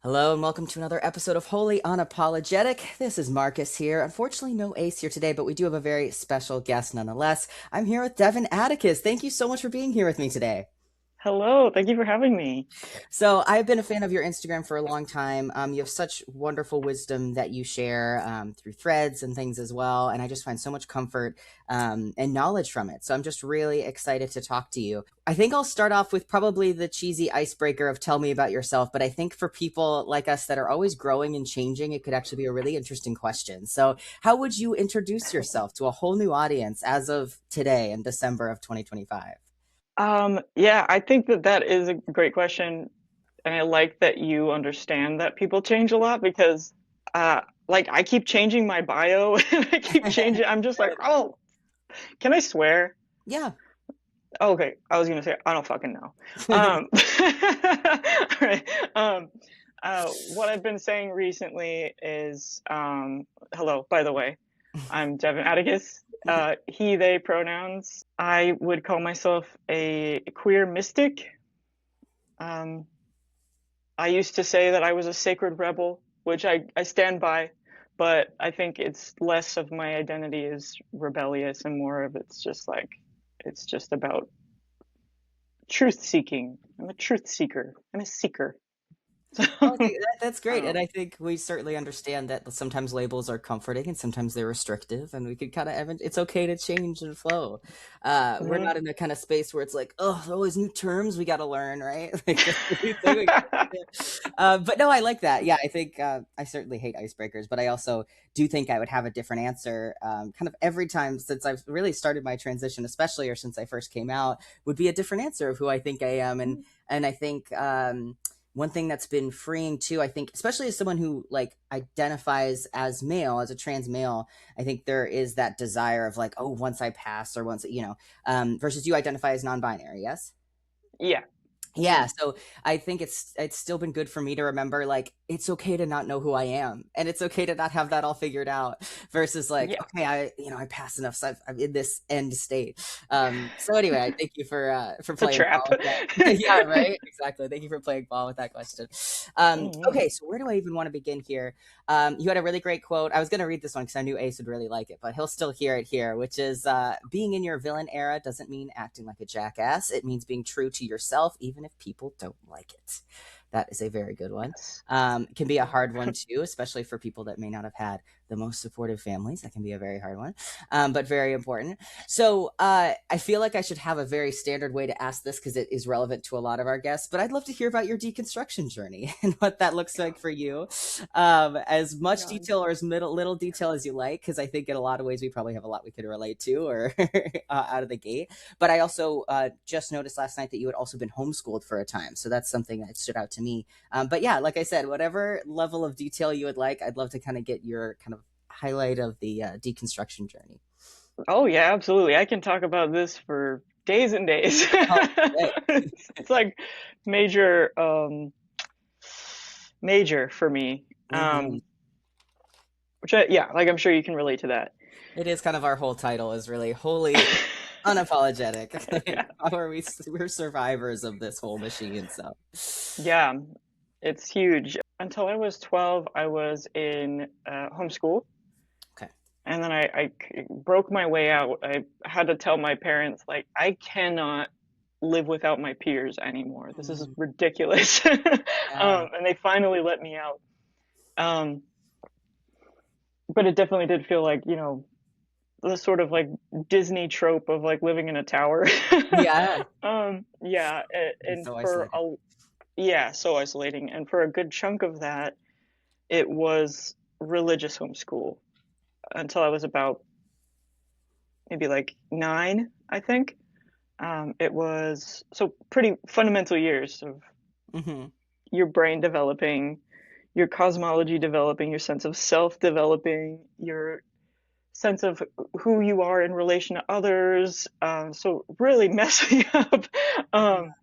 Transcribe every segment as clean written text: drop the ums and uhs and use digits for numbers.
Hello and welcome to another episode of Holy Unapologetic. This is Marcus here. Unfortunately, no Ace here today, but we do have a very special guest nonetheless. I'm here with Devin Atticus. Thank you so much for being here with me today. Hello, thank you for having me. So I've been a fan of your Instagram for a long time. You have such wonderful wisdom that you share through threads and things as well, and I just find so much comfort and knowledge from it. So I'm just really excited to talk to you. I think I'll start off with probably the cheesy icebreaker of tell me about yourself, but I think for people like us that are always growing and changing, it could actually be a really interesting question. So, how would you introduce yourself to a whole new audience as of today in December of 2025? Yeah, I think that that is a great question, and I like that you understand that people change a lot because, like, I keep changing my bio and I keep changing. I'm just like, oh, can I swear? Yeah. Oh, okay, I was gonna say I don't fucking know. All right. What I've been saying recently is, hello, by the way. I'm Devin Atticus. He, they pronouns. I would call myself a queer mystic. Um, I used to say that I was a sacred rebel, which I stand by, but I think it's less of my identity is rebellious and more of it's just like, it's just about truth seeking. I'm a truth seeker. I'm a seeker. So, Well, I think that's great, and um, I think we certainly understand that sometimes labels are comforting and sometimes they're restrictive, and we could kind of it's okay to change and flow. We're mhm. not in a kind of space where it's like, oh, there are always new terms we got to learn, right? Like that's the new thing we gotta but no, I like that. Yeah, I think I certainly hate icebreakers, but I also do think I would have a different answer. Kind of every time since I've really started my transition, especially or since I first came out, would be a different answer of who I think I am, and I think. One thing that's been freeing too, I think, especially as someone who like identifies as male, as a trans male, I think there is that desire of like, oh, once I pass or once, versus you identify as non-binary. Yes. Yeah. Yeah, so I think it's still been good for me to remember like it's okay to not know who I am and it's okay to not have that all figured out versus like Yeah. okay I pass enough so I'm in this end state. So anyway, I thank you for It's a playing trap. ball with that. Yeah, right, exactly. Thank you for playing ball with that question. Mhm. Okay, so where do I even want to begin here? You had a really great quote. I was going to read this one because I knew Ace would really like it, but he'll still hear it here, which is being in your villain era doesn't mean acting like a jackass. It means being true to yourself, even if people don't like it. That is a very good one. Yes. It can be a hard one too, especially for people that may not have had the most supportive families. That can be a very hard one, but very important. So I feel like I should have a very standard way to ask this because it is relevant to a lot of our guests. But I'd love to hear about your deconstruction journey and what that looks like for you. As much God. detail or as little detail as you like, because I think in a lot of ways we probably have a lot we could relate to or out of the gate. But I also just noticed last night that you had also been homeschooled for a time. So that's something that stood out to me. But yeah, like I said, whatever level of detail you would like, I'd love to kind of get your kind of highlight of the deconstruction journey. Oh yeah, absolutely. I can talk about this for days and days. Oh, great. It's like major, major for me. Hmm. Which yeah, like I'm sure you can relate to that. It is kind of our whole title is really wholly unapologetic. Yeah. How are we're survivors of this whole machine, so Yeah, it's huge. Until I was 12, I was in homeschool, okay. and then I broke my way out. I had to tell my parents, like, I cannot live without my peers anymore. This is Mm, ridiculous. yeah. And they finally let me out. Um, but it definitely did feel like, the sort of like Disney trope of like living in a tower. Yeah. Yeah, It's and so for isolating. a yeah, so isolating. And for a good chunk of that, it was religious homeschool until I was about maybe like 9, I think. It was so pretty fundamental years of Hmm. your brain developing, your cosmology developing, your sense of self developing, your sense of who you are in relation to others. So really messing up um,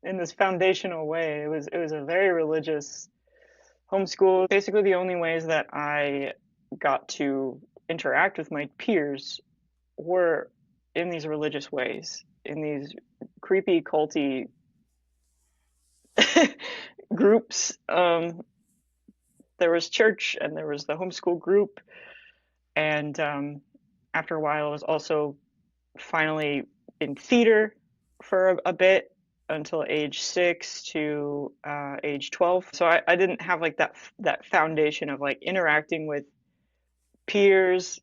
in this foundational way. It was a very religious homeschool. Basically, the only ways that I got to interact with my peers were in these religious ways, in these creepy, culty groups. there was church and there was the homeschool group. And after a while, I was also finally in theater for a bit until age 6 to age 12. So I didn't have like that foundation of like interacting with peers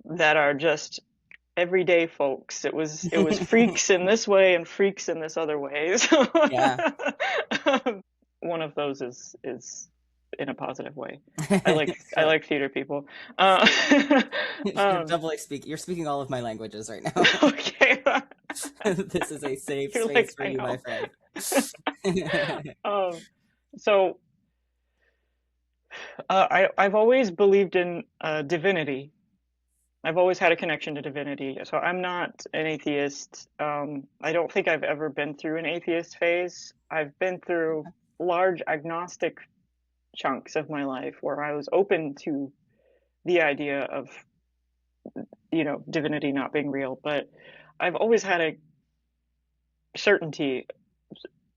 that are just everyday folks. It was freaks in this way and freaks in this other way. So Yeah. one of those is in a positive way. I Sure. like theater people. Uh, You're um, doubly speaking. You're speaking all of my languages right now. okay, This is a safe you're space like for I you, my know. friend. Um, so I've always believed in divinity. I've always had a connection to divinity. So I'm not an atheist. I don't think I've ever been through an atheist phase. I've been through large agnostic chunks of my life where I was open to the idea of, divinity not being real. But I've always had a certainty,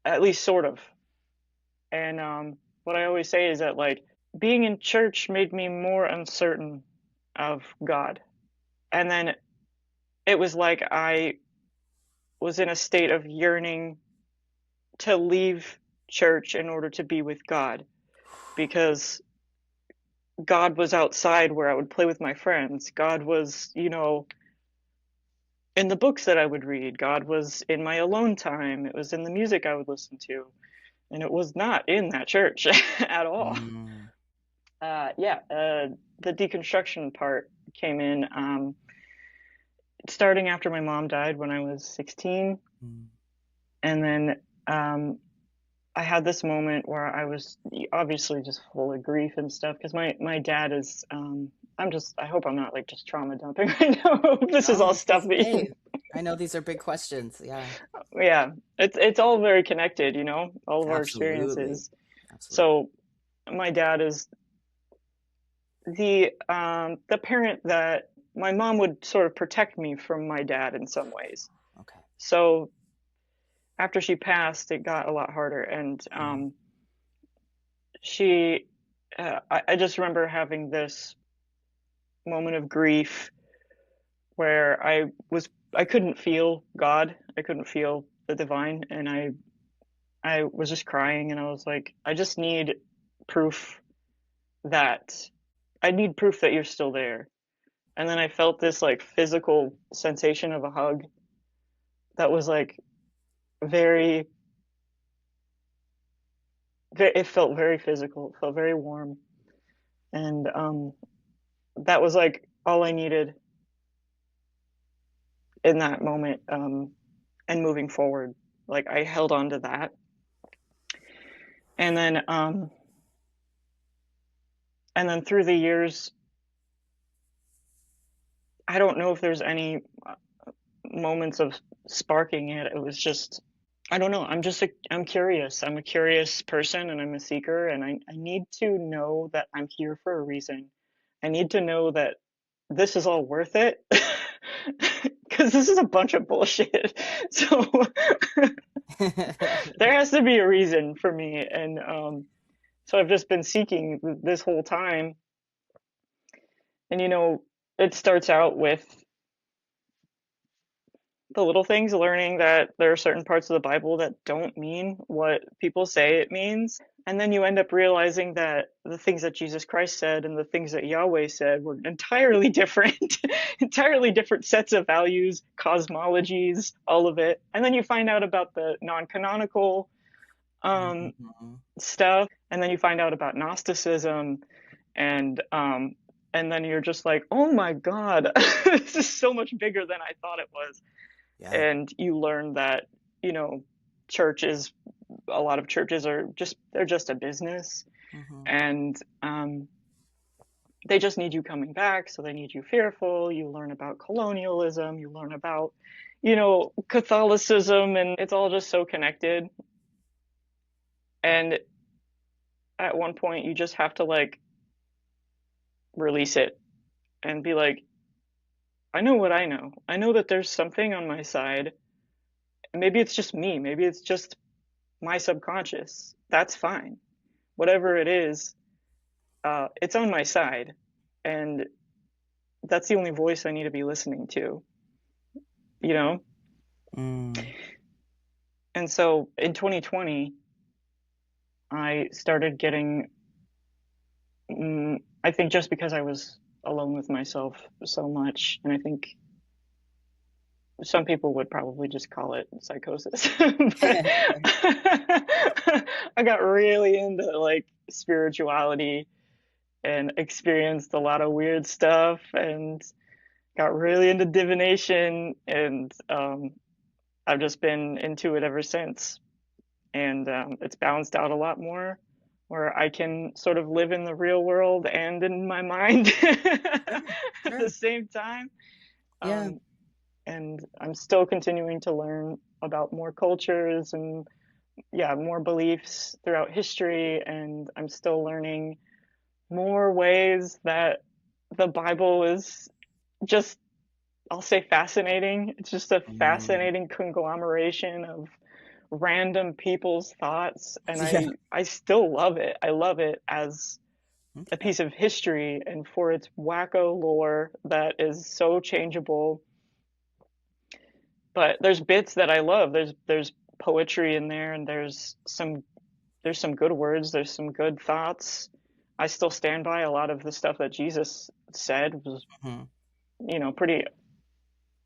at least sort of. And what I always say is that, like, being in church made me more uncertain of God. And then it was like I was in a state of yearning to leave church in order to be with God, because God was outside where I would play with my friends. God was, in the books that I would read. God was in my alone time. It was in the music I would listen to. And it was not in that church at all. Mm, Yeah, the deconstruction part came in starting after my mom died when I was 16. mm. And then I had this moment where I was obviously just full of grief and stuff because my dad is I hope I'm not like just trauma dumping right now. This is No, all this stuff is, that hey, I know these are big questions. Yeah, yeah, it's all very connected, all of our absolutely. experiences. Absolutely. So my dad is the parent that my mom would sort of protect me from my dad in some ways. Okay. So after she passed, it got a lot harder, and Mm, she I just remember having this moment of grief where I couldn't feel God, I couldn't feel the divine, and I was just crying, and I was like, I just need proof that I need proof that you're still there. And then I felt this like physical sensation of a hug that was like very, it felt very physical, it felt very warm, and that was like all I needed in that moment, and moving forward. Like I held on to that, and then through the years, I don't know if there's any moments of sparking it. It was just, I don't know. I'm curious. I'm a curious person and I'm a seeker, and I need to know that I'm here for a reason. I need to know that this is all worth it because this is a bunch of bullshit. So there has to be a reason for me. And so I've just been seeking this whole time. And, it starts out with the little things, learning that there are certain parts of the Bible that don't mean what people say it means. And then you end up realizing that the things that Jesus Christ said and the things that Yahweh said were entirely different, entirely different sets of values, cosmologies, all of it. And then you find out about the non canonical mhm. stuff. And then you find out about Gnosticism. And then you're just like, oh my God, this is so much bigger than I thought it was. Yeah. And you learn that you know churches a lot of churches they're just a business, Hmm. and they just need you coming back, so they need you fearful. You learn about colonialism, you learn about Catholicism, and it's all just so connected. And at one point you just have to like release it and be like, I know what I know. I know that there's something on my side. Maybe it's just me, maybe it's just my subconscious. That's fine. Whatever it is, it's on my side, and that's the only voice I need to be listening to, you know? Mm. And so in 2020, I started getting, I think just because I was alone with myself so much, and I think some people would probably just call it psychosis, but I got really into like spirituality and experienced a lot of weird stuff and got really into divination, and I've just been into it ever since. And it's balanced out a lot more, where I can sort of live in the real world and in my mind Sure, at the sure. same time. Yeah. Um, and I'm still continuing to learn about more cultures and, yeah, more beliefs throughout history. And I'm still learning more ways that the Bible is just, I'll say, fascinating. It's just a Mm. fascinating conglomeration of random people's thoughts, and Yeah. I still love it. I love it as a Okay. piece of history and for its wacko lore that is so changeable. But there's bits that I love. There's poetry in there, and there's some good words, there's some good thoughts. I still stand by a lot of the stuff that Jesus said was, Hmm. pretty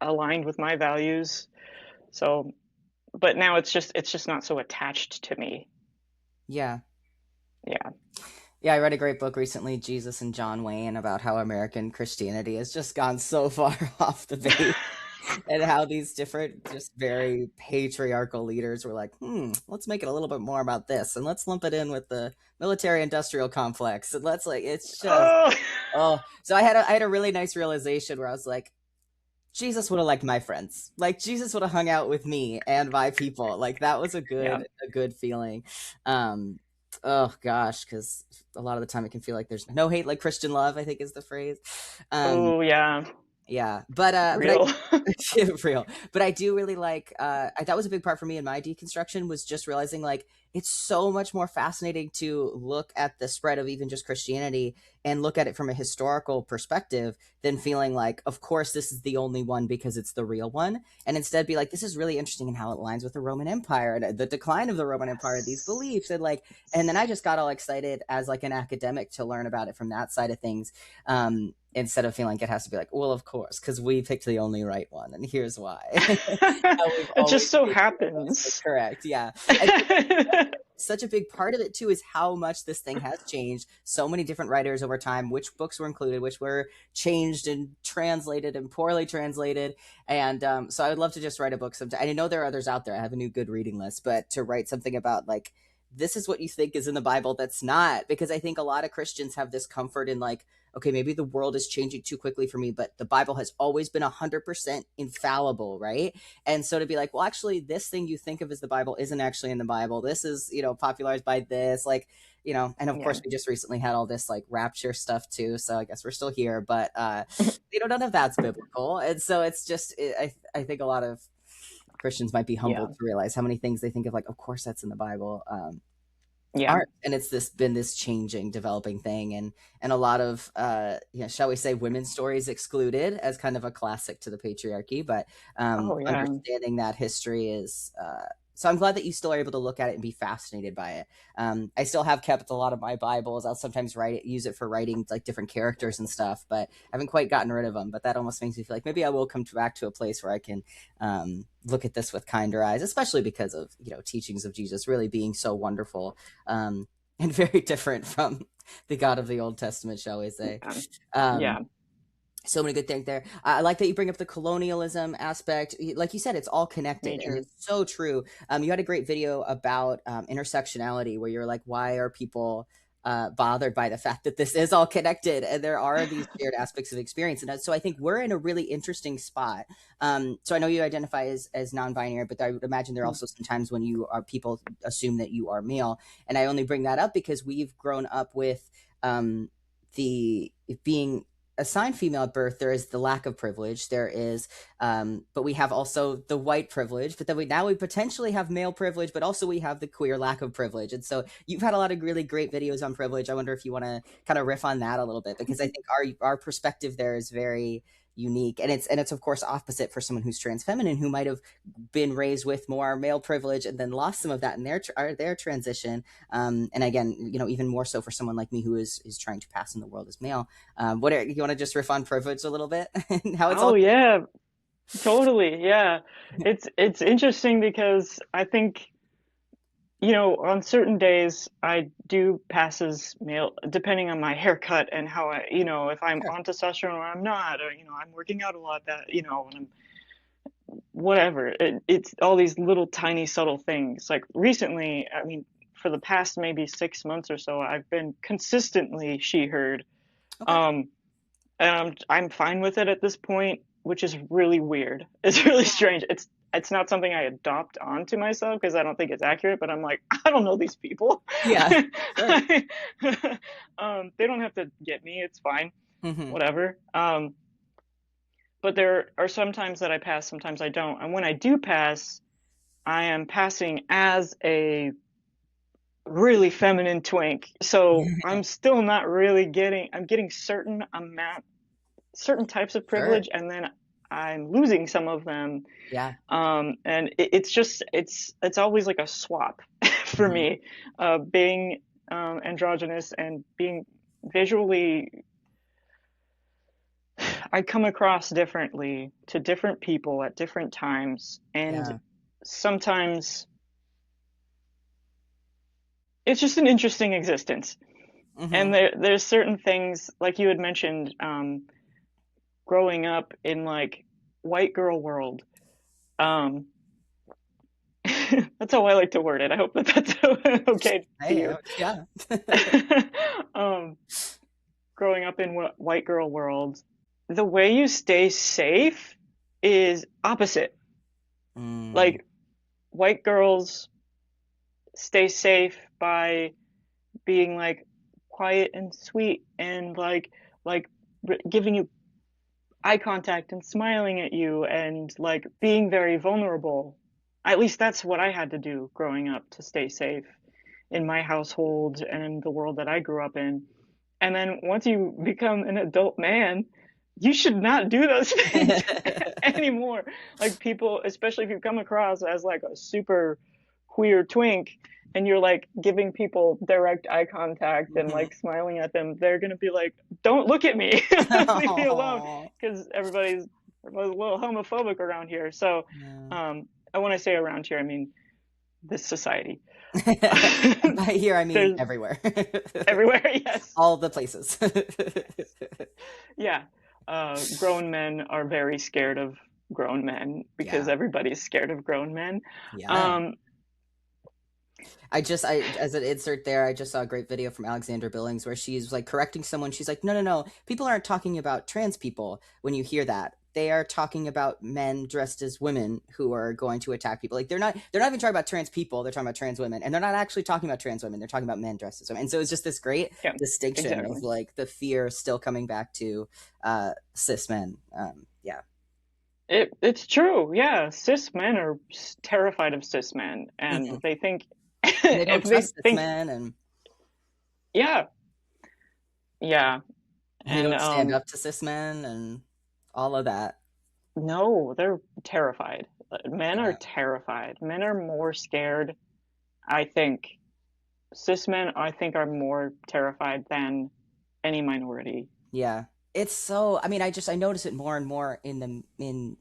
aligned with my values. So, but now it's just not so attached to me. Yeah. Yeah. Yeah, I read a great book recently, Jesus and John Wayne, about how American Christianity has just gone so far off the base, and how these different, just very patriarchal leaders were like, let's make it a little bit more about this, and let's lump it in with the military-industrial complex, and let's like, it's just, Oh, oh. So I had a really nice realization where I was like, Jesus would have liked my friends. Like Jesus would have hung out with me and my people. Like that was yeah. a good feeling. Um, oh gosh, because a lot of the time it can feel like there's no hate like Christian love, I think is the phrase. Um, Oh, yeah. yeah, but I Real. real. But I do really like that was a big part for me in my deconstruction, was just realizing like it's so much more fascinating to look at the spread of even just Christianity and look at it from a historical perspective than feeling like, of course this is the only one because it's the real one, and instead be like, this is really interesting in how it aligns with the Roman Empire and the decline of the Roman Empire, these Yes. beliefs, and like, and then I just got all excited as like an academic to learn about it from that side of things, instead of feeling like it has to be like, well, of course, because we picked the only right one, and here's why. How we've It always just so been universally happens. correct. Yeah. And such a big part of it too is how much this thing has changed. So many different writers over time, which books were included, which were changed and translated and poorly translated. And so I would love to just write a book sometime. I know there are others out there. I have a new good reading list, but to write something about like, this is what you think is in the Bible that's not, because I think a lot of Christians have this comfort in like, okay, maybe the world is changing too quickly for me, but the Bible has always been 100% infallible, right? And so to be like, well, actually, this thing you think of as the Bible isn't actually in the Bible. This is, popularized by this, like, and of Yeah. course, we just recently had all this like rapture stuff too. So I guess we're still here, but, none of that's biblical. And so it's just, I think a lot of Christians might be Yeah. humbled to realize how many things they think of like, of course, that's in the Bible. Yeah. Art, and it's been this changing, developing thing, and a lot of shall we say, women's stories excluded as kind of a classic to the patriarchy, but Oh, yeah. understanding that history is so I'm glad that you still are able to look at it and be fascinated by it. I still have kept a lot of my Bibles. I'll sometimes use it for writing like different characters and stuff, but I haven't quite gotten rid of them. But that almost makes me feel like maybe I will come back to a place where I can look at this with kinder eyes, especially because of teachings of Jesus really being so wonderful, and very different from the God of the Old Testament, shall we say. Yeah. Um, Yeah. so many good things there. I like that you bring up the colonialism aspect. Like you said, it's all connected, and Major. it's so true. You had a great video about intersectionality, where you're like, why are people bothered by the fact that this is all connected and there are these shared aspects of experience? And so I think we're in a really interesting spot. So I know you identify as non-binary, but I would imagine there are also some times when people assume that you are male. And I only bring that up because we've grown up with the being assigned female at birth, there is the lack of privilege. There is, but we have also the white privilege. But then we potentially have male privilege, but also we have the queer lack of privilege. And so you've had a lot of really great videos on privilege. I wonder if you want to kind of riff on that a little bit, because I think our perspective there is very unique, and it's of course opposite for someone who's trans feminine, who might have been raised with more male privilege and then lost some of that in their transition. And again, even more so for someone like me who is trying to pass in the world as male. You want to just riff on privilege a little bit and how it's Oh all. yeah, totally. Yeah. It's interesting because I think, on certain days I do pass as male depending on my haircut and how if I'm Sure. on testosterone or I'm not, or I'm working out a lot, that, and I'm whatever. It's all these little tiny subtle things. Like recently, I mean, for the past maybe 6 months or so, I've been consistently she/her. Okay. Um, and I'm fine with it at this point, which is really weird. It's really strange. It's not something I adopt onto myself because I don't think it's accurate, but I'm like, I don't know these people. Yeah. Sure. They don't have to get me. It's fine. Hmm. Whatever. But there are some times that I pass, sometimes I don't. And when I do pass, I am passing as a really feminine twink. So I'm still not really I'm getting certain types of Sure. privilege, and then I'm losing some of them. Yeah. And it's always like a swap for Hmm. me, being androgynous and being visually. I come across differently to different people at different times, and Yeah. sometimes it's just an interesting existence. And Hmm. there's certain things like you had mentioned, growing up in like white girl world. Um, that's how I like to word it. I hope that that's okay to Hey, you. yeah. um, Growing up in white girl world, the way you stay safe is opposite. Mm, Like white girls stay safe by being like quiet and sweet and like giving you eye contact and smiling at you and like being very vulnerable. At least that's what I had to do growing up to stay safe in my household and in the world that I grew up in. And then once you become an adult man, you should not do those things anymore. Like people, especially if you come across as like a super queer twink and you're like giving people direct eye contact and mhm. like smiling at them, they're gonna be like, "Don't look at me, leave me alone," Aw. because everybody's a little homophobic around here. So, Yeah. um, I want to say around here, I mean this society. By here, I mean There's everywhere. everywhere, yes, All the places. yes, yeah. Grown men are very scared of grown men because Yeah. everybody's scared of grown men. Yeah. Um, As an insert there, I just saw a great video from Alexandra Billings where she's like correcting someone. She's like, no, no, no. People aren't talking about trans people when you hear that. They are talking about men dressed as women who are going to attack people. Like they're not even talking about trans people. They're talking about trans women. And they're not actually talking about trans women. They're talking about men dressed as women. And so it's just this great yeah, distinction of exactly. like the fear still coming back to cis men. Yeah. It's true. Yeah, cis men are terrified of cis men, Hmm. and they think And they if don't they trust cis think, men, and yeah, yeah, they and don't stand up to cis men and all of that. no, they're terrified. Men are Yeah. terrified. Men are more scared. I think cis men, I think, are more terrified than any minority. Yeah. It's so, I mean, I notice it more and more in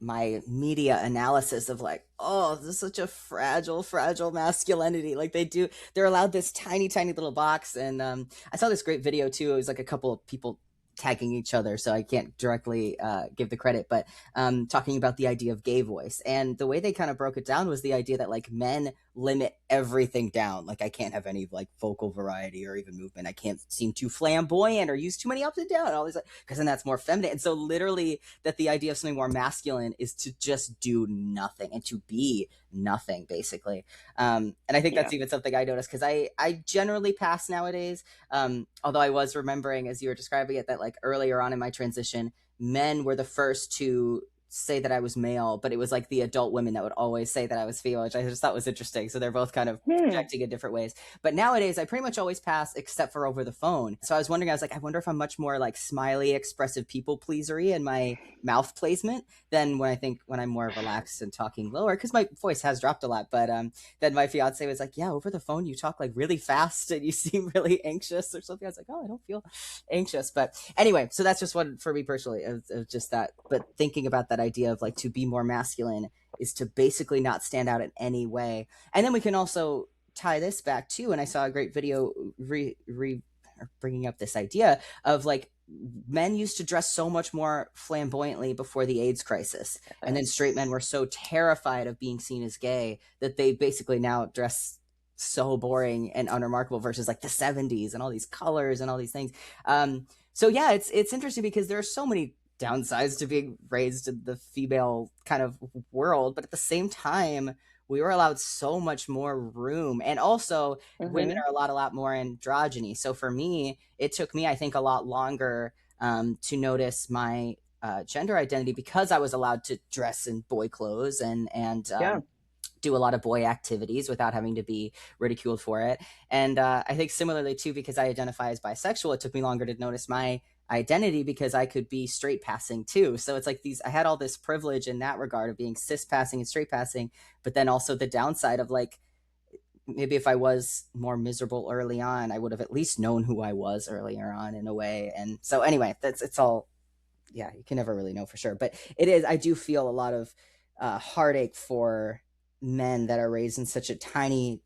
my media analysis of like, oh, this is such a fragile masculinity. Like they're allowed this tiny little box. And I saw this great video too. It was like a couple of people tagging each other, so I can't directly give the credit, but talking about the idea of gay voice. And the way they kind of broke it down was the idea that like men limit everything down. Like I can't have any like vocal variety or even movement. I can't seem too flamboyant or use too many ups and down and all these, because then that's more feminine. And so literally that the idea of something more masculine is to just do nothing and to be nothing basically. And I think Yeah. that's even something I noticed because I generally pass nowadays. Although I was remembering as you were describing it that like earlier on in my transition, men were the first to say that I was male, but it was like the adult women that would always say that I was female, which I just thought was interesting. So they're both kind of Hmm. projecting in different ways. But nowadays, I pretty much always pass except for over the phone. So I was wondering, I was like, I wonder if I'm much more like smiley, expressive people pleasery in my mouth placement than when I think when I'm more relaxed and talking lower, because my voice has dropped a lot. But then my fiance was like, yeah, over the phone, you talk like really fast and you seem really anxious or something. I was like, oh, I don't feel anxious. But anyway, so that's just one for me personally. It was just that. But thinking about that idea of like to be more masculine is to basically not stand out in any way. And then we can also tie this back too. And I saw a great video bringing up this idea of like men used to dress so much more flamboyantly before the AIDS crisis. And then straight men were so terrified of being seen as gay that they basically now dress so boring and unremarkable versus like the 70s and all these colors and all these things. So yeah, it's interesting because there are so many downsides to being raised in the female kind of world, but at the same time, we were allowed so much more room. And also, women Hmm. are a lot more androgyny. So for me, it took me, I think, a lot longer to notice my gender identity because I was allowed to dress in boy clothes and Yeah. do a lot of boy activities without having to be ridiculed for it. And I think similarly too, because I identify as bisexual, it took me longer to notice my identity because I could be straight passing too. So it's like I had all this privilege in that regard of being cis passing and straight passing, but then also the downside of like, maybe if I was more miserable early on, I would have at least known who I was earlier on in a way. And so anyway, it's all, yeah, you can never really know for sure, but it is, I do feel a lot of heartache for men that are raised in such a tiny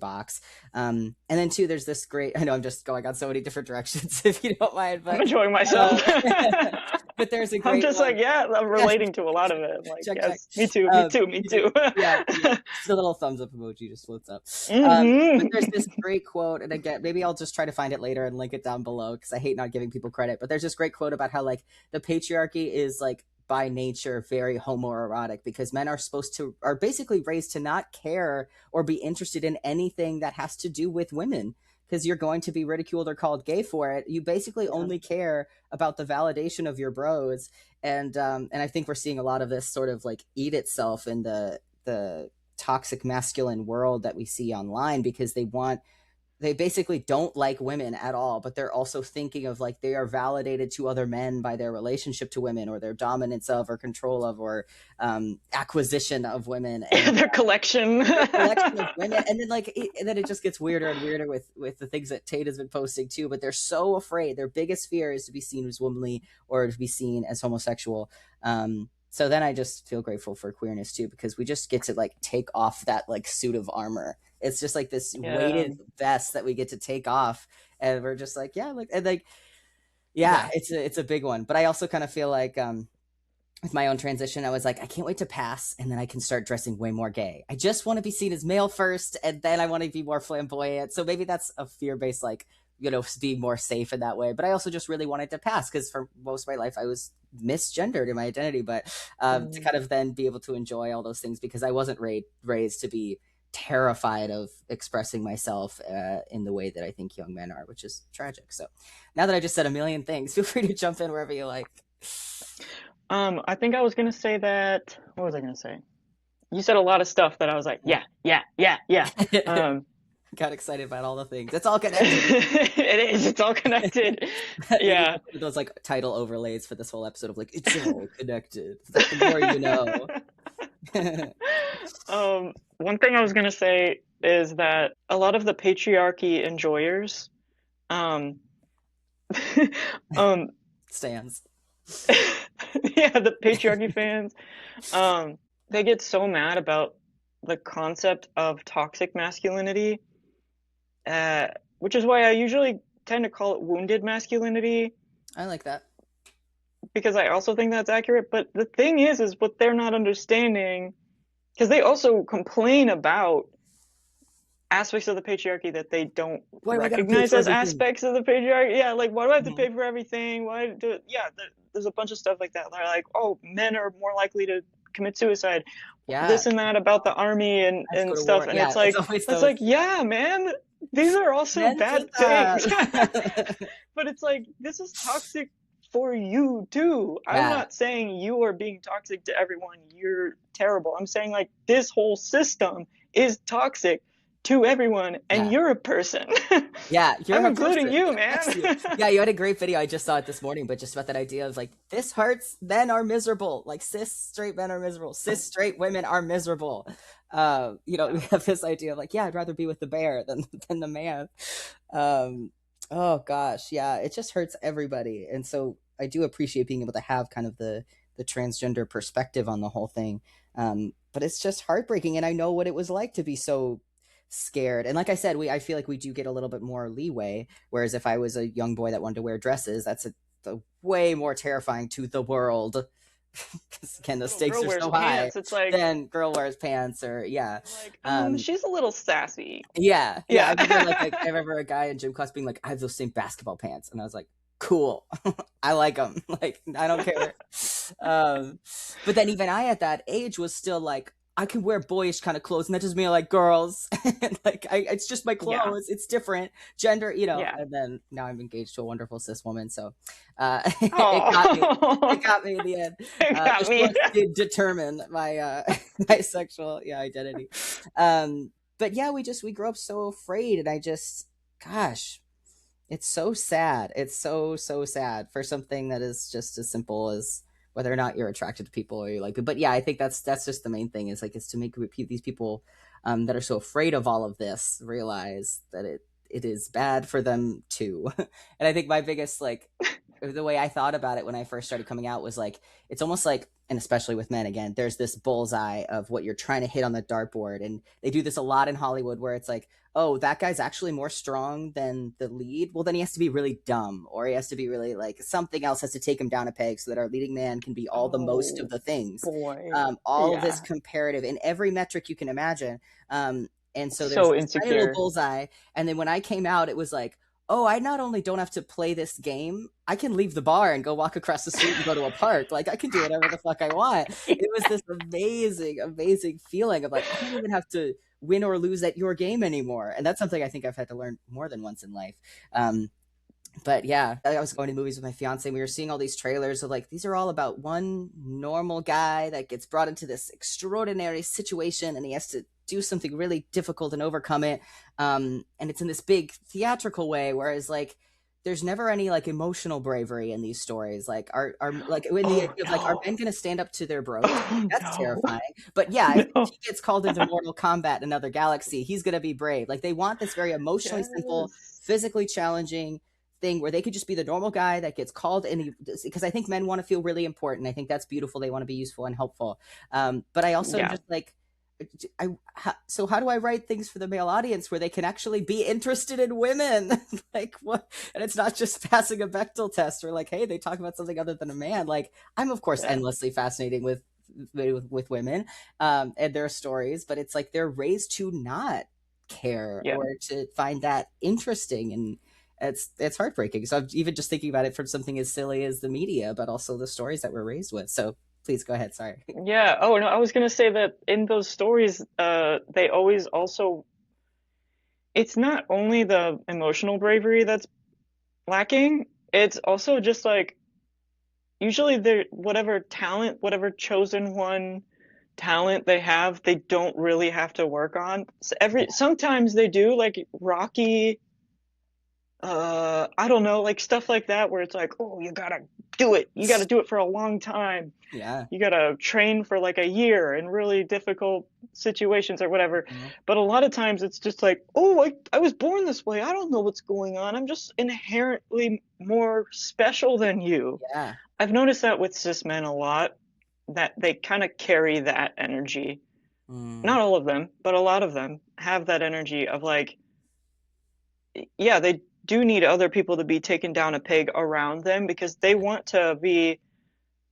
box. And then too, there's this great, I know I'm just going on so many different directions if you don't mind, I'm but enjoying myself. uh, but there's a I'm great just one. like, yeah, I'm Yes, relating to a lot of it. I'm like, check. yes, me too, me too, me too. Yeah, just a little thumbs up emoji just floats up. But there's Hmm. this great quote, and again, maybe I'll just try to find it later and link it down below because I hate not giving people credit. But there's this great quote about how like the patriarchy is like by nature very homoerotic because men are basically raised to not care or be interested in anything that has to do with women because you're going to be ridiculed or called gay for it. You basically Yeah. only care about the validation of your bros, and I think we're seeing a lot of this sort of like eat itself in the toxic masculine world that we see online because they basically don't like women at all, but they're also thinking of like they are validated to other men by their relationship to women or their dominance of or control of or acquisition of women and Their collection. their collection of women. And then and then it just gets weirder and weirder with the things that Tate has been posting too. But they're so afraid. Their biggest fear is to be seen as womanly or to be seen as homosexual. So then I just feel grateful for queerness too because we just get to like take off that like suit of armor. It's just like this Yeah. weighted vest that we get to take off, and we're just like, yeah, like and like yeah, Yeah. it's a big one. But I also kind of feel like with my own transition, I was like, I can't wait to pass, and then I can start dressing way more gay. I just want to be seen as male first, and then I want to be more flamboyant. So maybe that's a fear based, like, being more safe in that way. But I also just really wanted to pass because for most of my life, I was misgendered in my identity. But to Mm. kind of then be able to enjoy all those things because I wasn't raised to be terrified of expressing myself in the way that I think young men are, which is tragic. So now that I just said a million things, feel free to jump in wherever you like. I think I was gonna say that. What was I gonna say? You said a lot of stuff that I was like, yeah, yeah, yeah, yeah. Um, Got excited about all the things. It's all connected. it is. It's all connected. Maybe Yeah. those like title overlays for this whole episode of like it's all connected. It's like the more you know. One thing I was gonna say is that a lot of the patriarchy enjoyers, um, um, Stands. yeah, the patriarchy fans, um, they get so mad about the concept of toxic masculinity, uh, which is why I usually tend to call it wounded masculinity I like that. because I also think that's accurate. But the thing is what they're not understanding because they also complain about aspects of the patriarchy that they don't Why do I gotta pay recognize for as everything? aspects of the patriarchy. Yeah, like why do I have to Mhm. pay for everything? Why do yeah, there's a bunch of stuff like that. They're like, oh, men are more likely to commit suicide, Yeah, this and that about the army and let's go to stuff, war. and Yeah, it's always it's those like, yeah, man, these are also men did bad things. that. But it's like, this is toxic for you too. I'm Yeah, not saying you are being toxic to everyone, you're terrible. I'm saying like this whole system is toxic to everyone, and yeah. you're a person. Yeah, I'm you're a including person. you, Yeah, man. next to you. Yeah, you had a great video. I just saw it this morning, but just about that idea of like, this hurts, men are miserable. Like, cis straight men are miserable. Cis straight women are miserable. We Yeah. have this idea of like, yeah, I'd rather be with the bear than the man. Um, oh gosh, yeah, it just hurts everybody. And so I do appreciate being able to have kind of the transgender perspective on the whole thing. But it's just heartbreaking, and I know what it was like to be so scared. And like I said, I feel like we do get a little bit more leeway. Whereas if I was a young boy that wanted to wear dresses, that's a way more terrifying to the world. Because Then again, a the little stakes girl are wears so high. pants. It's like, Then girl wears pants, or yeah, um, she's a little sassy. yeah. I Yeah. remember I remember a guy in gym class being like, "I have those same basketball pants," and I was like, "Cool, I like them. Like, I don't care." Um, but then even I at that age was still like, I can wear boyish kind of clothes, and that doesn't mean I like girls. And like, it's just my Yeah. clothes. It's different gender, you know. Yeah. And then now I'm engaged to a wonderful cis woman, so it got me. It Oh, got me in the end. it The got me. shorts did determine my my sexual, yeah, identity. But yeah, we grew up so afraid, and I just, gosh, it's so sad. It's so sad for something that is just as simple as whether or not you're attracted to people or you like people. But yeah, I think that's just the main thing, is like, is to make these people that are so afraid of all of this realize that it is bad for them too. And I think my biggest, like, the way I thought about it when I first started coming out was like, it's almost like, and especially with men, again, there's this bullseye of what you're trying to hit on the dartboard. And they do this a lot in Hollywood, where it's like, oh, that guy's actually more strong than the lead. Well, then he has to be really dumb, or he has to be really, like, something else has to take him down a peg so that our leading man can be all the most of Oh the things. boy. All of this Yeah. comparative in every metric you can imagine. And so there's So this tiny little insecure. bullseye. And then when I came out, it was like, oh, I not only don't have to play this game, I can leave the bar and go walk across the street and go to a park. Like, I can do whatever the fuck I want. It was this amazing, amazing feeling of like, I don't even have to win or lose at your game anymore. And that's something I think I've had to learn more than once in life. But yeah, I was going to movies with my fiance, and we were seeing all these trailers of like, these are all about one normal guy that gets brought into this extraordinary situation, and he has to do something really difficult and overcome it. And it's in this big theatrical way, whereas like, there's never any like emotional bravery in these stories. Like, are like, in the Oh idea of like, are men no. going to stand up to their bros? Like, Oh that's no. terrifying. But yeah, if No. he gets called into mortal combat in another galaxy, he's going to be brave. Like, they want this very emotionally simple, Yes. physically challenging thing where they could just be the normal guy that gets called in, because I think men want to feel really important. I think that's beautiful. They want to be useful and helpful. But I also am Yeah. just like, so how do I write things for the male audience where they can actually be interested in women? Like, what? And it's not just passing a Bechtel test, or like, hey, they talk about something other than a man. Like, I'm of course Yeah. endlessly fascinating with women, and their stories, but it's like they're raised to not care Yeah. or to find that interesting, and it's heartbreaking. So I'm even just thinking about it from something as silly as the media, but also the stories that we're raised with. So please go ahead. Sorry. Yeah. Oh no, I was gonna say that in those stories, they always also, it's not only the emotional bravery that's lacking, it's also just like usually they're whatever talent, whatever chosen one talent they have, they don't really have to work on. So sometimes they do, like Rocky, I don't know, like stuff like that where it's like, oh, you gotta do it. You gotta do it for a long time. Yeah. You gotta train for like a year in really difficult situations or whatever. Mhm. But a lot of times it's just like, oh, I was born this way. I don't know what's going on. I'm just inherently more special than you. Yeah. I've noticed that with cis men a lot, that they kind of carry that energy. Mm. Not all of them, but a lot of them have that energy of like, yeah, they do need other people to be taken down a peg around them because they want to be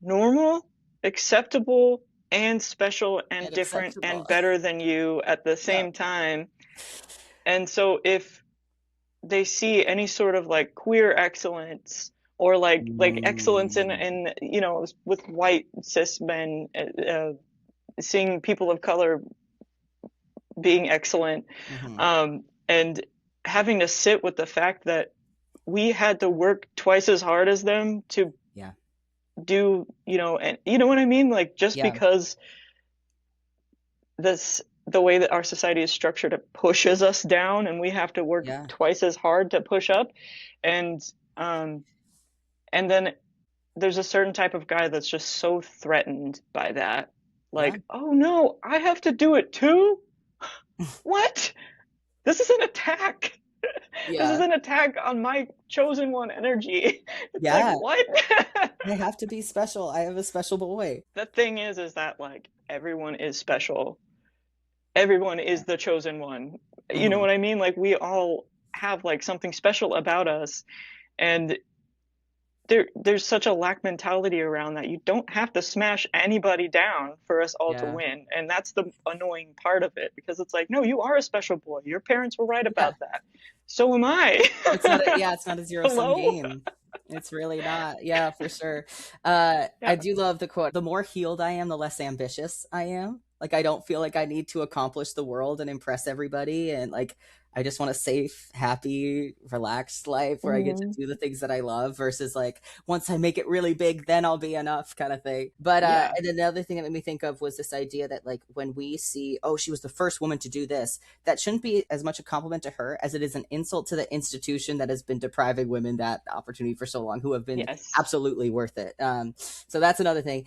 normal, acceptable, and special and And different acceptable. and better than you at the Yeah. same time. And so if they see any sort of like queer excellence or like excellence Mm. in with white cis men, seeing people of color being excellent, Hmm. and having to sit with the fact that we had to work twice as hard as them to Yeah. do, and you know what I mean? Like just Yeah. because the way that our society is structured, it pushes us down and we have to work Yeah. twice as hard to push up. And um and then there's a certain type of guy that's just so threatened by that. Yeah. Like, oh no, I have to do it too? What? This is an attack. This is Yeah. an attack on my chosen one energy. It's like, Yeah. what? I have to be special. I have a special boy. The thing is that like everyone is special. Everyone is the chosen one. You know Hmm. what I mean? Like we all have like something special about us, and there's such a lack mentality around that. You don't have to smash anybody down for us all to Yeah. win, and that's the annoying part of it, because it's like, no, you are a special boy. Your parents were right Yeah. about that. So am I. It's not a zero sum Hello? game. It's really not. Yeah, for sure. I Yeah. do love the quote, the more healed I am, the less ambitious I am. Like I don't feel like I need to accomplish the world and impress everybody, and like I just want a safe, happy, relaxed life where I get to Hmm. do the things that I love versus like once I make it really big, then I'll be enough kind of thing. But Yeah. and then the other thing that made me think of was this idea that like when we see, oh, she was the first woman to do this, that shouldn't be as much a compliment to her as it is an insult to the institution that has been depriving women that opportunity for so long, who have been Yes. absolutely worth it. So that's another thing.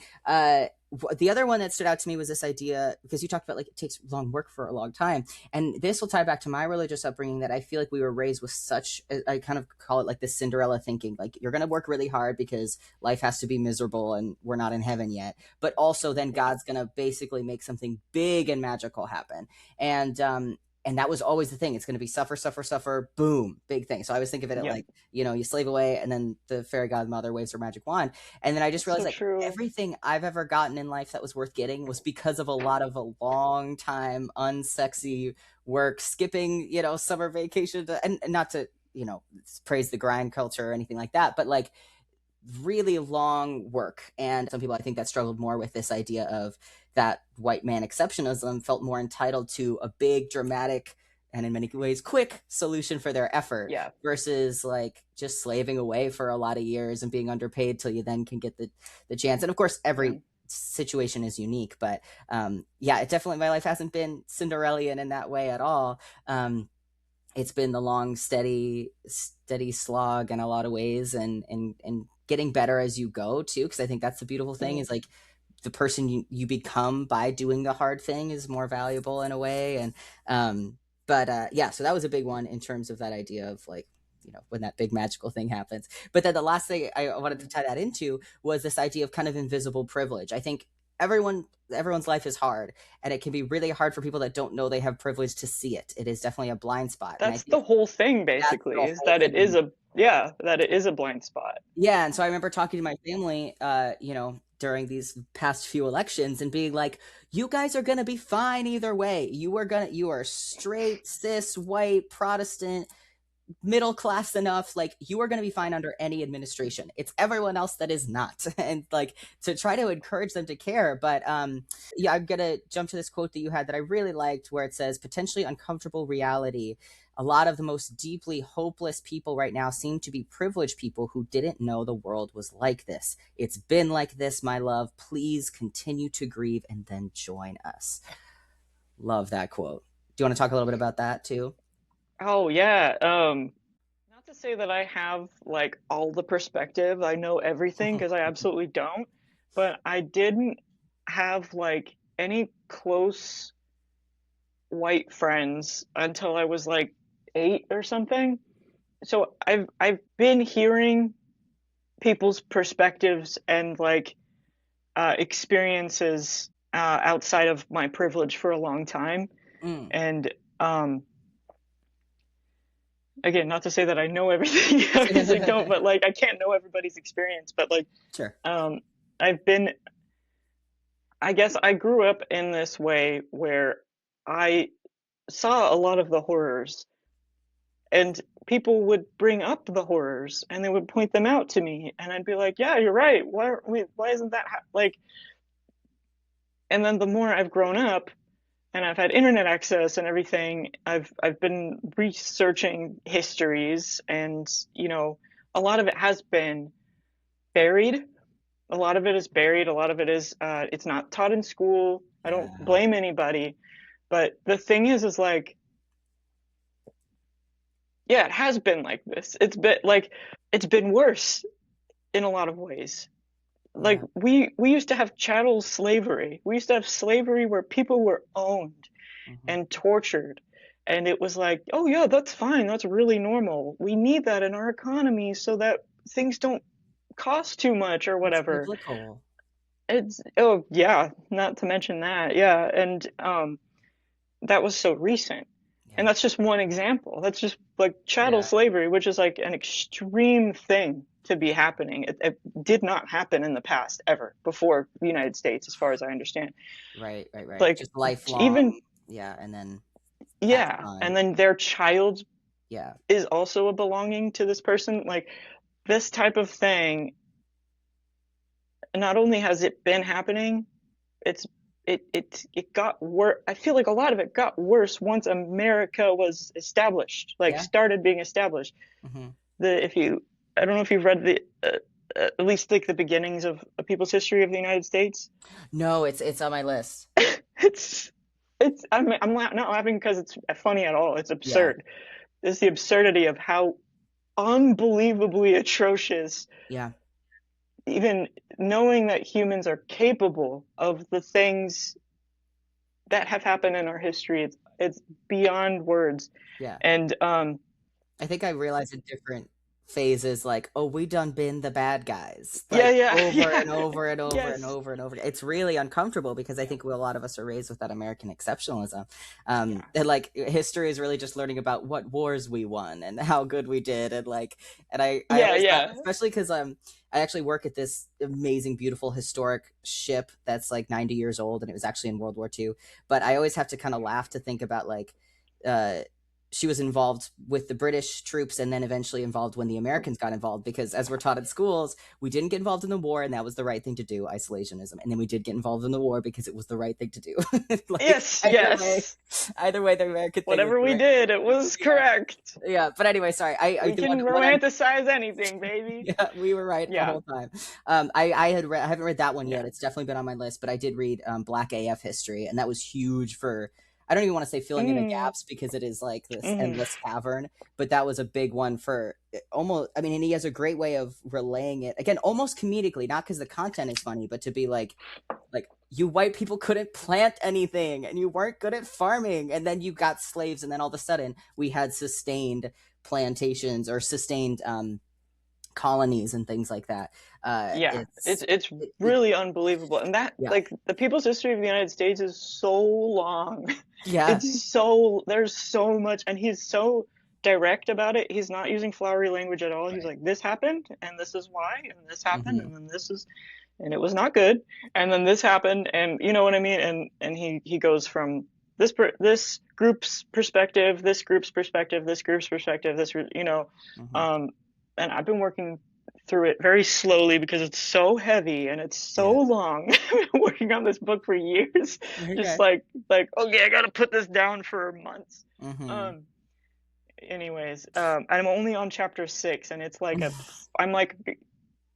The other one that stood out to me was this idea, because you talked about like it takes long work for a long time, and this will tie back to my religious upbringing, that I feel like we were raised with such, I kind of call it like the Cinderella thinking, like you're going to work really hard because life has to be miserable and we're not in heaven yet, but also then Yeah. God's going to basically make something big and magical happen. And that was always the thing. It's going to be suffer, suffer, suffer, boom, big thing. So I always think of it at Yep. like, you slave away and then the fairy godmother waves her magic wand. And then I just That's so realized that true. everything I've ever gotten in life that was worth getting was because of a lot of a long time unsexy work, skipping, summer vacation and not to, praise the grind culture or anything like that, but like really long work. And some people I think that struggled more with this idea of that white man exceptionalism, felt more entitled to a big dramatic and in many ways quick solution for their effort Yeah. versus like just slaving away for a lot of years and being underpaid till you then can get the chance. And of course Yeah. every situation is unique, but yeah, it definitely, my life hasn't been Cinderellian in that way at all. It's been the long steady slog in a lot of ways, and getting better as you go too, because I think that's the beautiful thing, Hmm. is like the person you become by doing the hard thing is more valuable in a way. And but yeah, so that was a big one in terms of that idea of like, when that big magical thing happens. But then the last thing I wanted to tie that into was this idea of kind of invisible privilege. I think everyone's life is hard, and it can be really hard for people that don't know they have privilege to see it. It is definitely a blind spot, and I That's think the whole thing, that's basically, the is whole that it is thing. a, yeah, that it is a blind spot. Yeah, and so I remember talking to my family, during these past few elections and being like, "You guys are gonna be fine either way. You are straight, cis, white, Protestant, middle class enough, like you are going to be fine under any administration. It's everyone else that is not." And like to try to encourage them to care. But yeah, I'm going to jump to this quote that you had that I really liked, where it says, potentially uncomfortable reality, a lot of the most deeply hopeless people right now seem to be privileged people who didn't know the world was like this. It's been like this, my love. Please continue to grieve and then join us. Love that quote. Do you want to talk a little bit about that too? Oh yeah. Not to say that I have like all the perspective, I know everything, because I absolutely don't, but I didn't have like any close white friends until I was like 8 or something. So I've been hearing people's perspectives and like experiences outside of my privilege for a long time. Mm, And again, not to say that I know everything, because I don't, but like I can't know everybody's experience. But like, sure. um, I've been, I guess I grew up in this way where I saw a lot of the horrors. and people would bring up the horrors and they would point them out to me, and I'd be like, yeah, you're right. Why isn't that like? And then the more I've grown up and I've had internet access and everything, I've been researching histories, and a lot of it has been buried. A lot of it is buried. A lot of it is it's not taught in school. I don't Yeah. blame anybody, but the thing is like, yeah, it has been like this. It's been worse in a lot of ways. Like Yeah. we used to have chattel slavery. We used to have slavery where people were owned Hmm. and tortured. And it was like, oh yeah, that's fine. That's really normal. We need that in our economy so that things don't cost too much or It's whatever. biblical. It's oh yeah, not to mention that. Yeah, and that was so recent. And Yeah. that's just one example. That's just like chattel Yeah. slavery, which is like an extreme thing to be happening. It did not happen in the past ever before the United States, as far as I understand. Right. Right. Right. Like Just lifelong. even Yeah. And then passed yeah, on. and then their child Yeah. is also a belonging to this person. Like this type of thing, not only has it been happening, it's it got worse. I feel like a lot of it got worse once America was established, like Yeah. started being established. Hmm. The if you I don't know if you've read the at least like the beginnings of a people's history of the United States. No, it's on my list. It's I'm not laughing because it's funny at all. It's Yeah. absurd. It's the absurdity of how unbelievably atrocious, Yeah. even knowing that humans are capable of the things that have happened in our history. It's beyond words. Yeah. And I think I realized in different phases, like, oh, we done been the bad guys, yeah, like yeah, over yeah, and over and over and yes, over and over. It's really uncomfortable because I yeah, think a lot of us are raised with that American exceptionalism. yeah, And like history is really just learning about what wars we won and how good we did. And like, and I yeah, always laugh, yeah. especially because I actually work at this amazing, beautiful historic ship that's like 90 years old and it was actually in World War II. But I always have to kind of laugh to think about like, uh, she was involved with the British troops and then eventually involved when the Americans got involved because as we're taught in schools, we didn't get involved in the war and that was the right thing to do, isolationism. And then we did get involved in the war because it was the right thing to do. Like Yes, yes. either way the American thing was Whatever the we right. did, it was Yeah. correct. Yeah. But anyway, sorry. I We do can want to romanticize anything, baby. yeah, we were right the Yeah, whole time. I haven't read that one yeah. yet. It's definitely been on my list, but I did read Black AF history, and that was huge for. I don't even want to say filling in the Mm, gaps because it is like this mm, endless cavern, but that was a big one for almost. I mean, and he has a great way of relaying it again, almost comedically, not because the content is funny, but to be like you white people couldn't plant anything and you weren't good at farming and then you got slaves and then all of a sudden we had sustained plantations or sustained colonies and things like that. yeah. It's It's it really unbelievable, and that yeah, like the people's history of the United States is so long. yeah, It's so there's so much, and he's so direct about it. He's not using flowery language at all. He's right. like, this happened, and this is why, and this happened, Hmm. and then this is, and it was not good, and then this happened, and you know what I mean. And he goes from this group's perspective, this group's perspective, this group's perspective, Hmm. um, and I've been working through it very slowly because it's so heavy and it's so Yeah. long. I've been working on this book for years, just Okay. like okay, I gotta put this down for months. Hmm. Um, anyways, I'm only on chapter 6, and it's like I'm like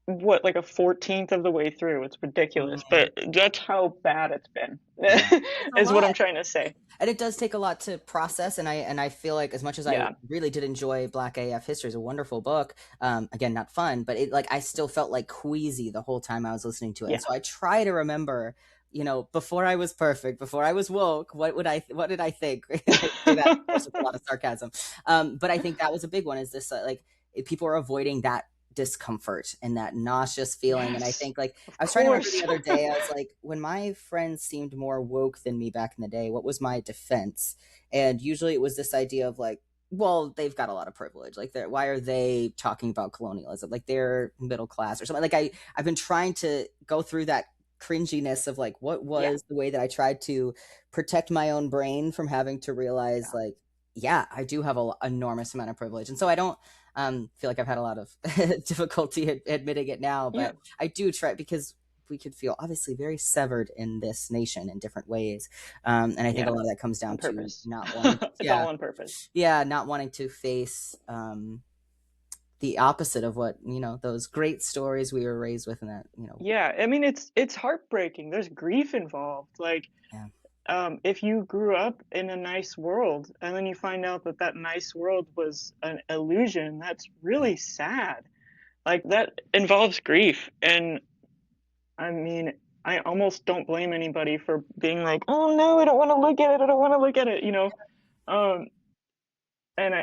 what like a 14th of the way through. It's ridiculous, Hmm. but that's how bad it's been. Yeah, it's a Is what lot. I'm trying to say. And it does take a lot to process and I feel like as much as I Yeah, really did enjoy Black AF history is a wonderful book, again not fun, but it like I still felt like queasy the whole time I was listening to it, and yeah, so I try to remember, before I was perfect, before I was woke, what did I think? And I say that of course with a lot of sarcasm, but I think that was a big one, is this like people are avoiding that discomfort and that nauseous feeling. And I yes, think like of I was trying to remember course. the other day, I was like, when my friends seemed more woke than me back in the day, what was my defense? And usually it was this idea of like, well, they've got a lot of privilege, like why are they talking about colonialism, like they're middle class or something. Like I've been trying to go through that cringiness of like what Yeah, was the way that I tried to protect my own brain from having to realize yeah, like yeah, I do have an enormous amount of privilege, and so I don't feel like I've had a lot of difficulty admitting it now, Yeah, but I do try because we could feel obviously very severed in this nation in different ways, and I think a yeah, lot of that comes on down to purpose. not wanting, It's all on purpose. yeah, not wanting to face the opposite of what those great stories we were raised with, and that Yeah, I mean it's heartbreaking. There's grief involved. Like, yeah, if you grew up in a nice world and then you find out that that nice world was an illusion, that's yeah, really sad. Like, that involves grief. And I mean, I almost don't blame anybody for being like, oh no, I don't want to look at it. I don't want to look at it, you know? Um, and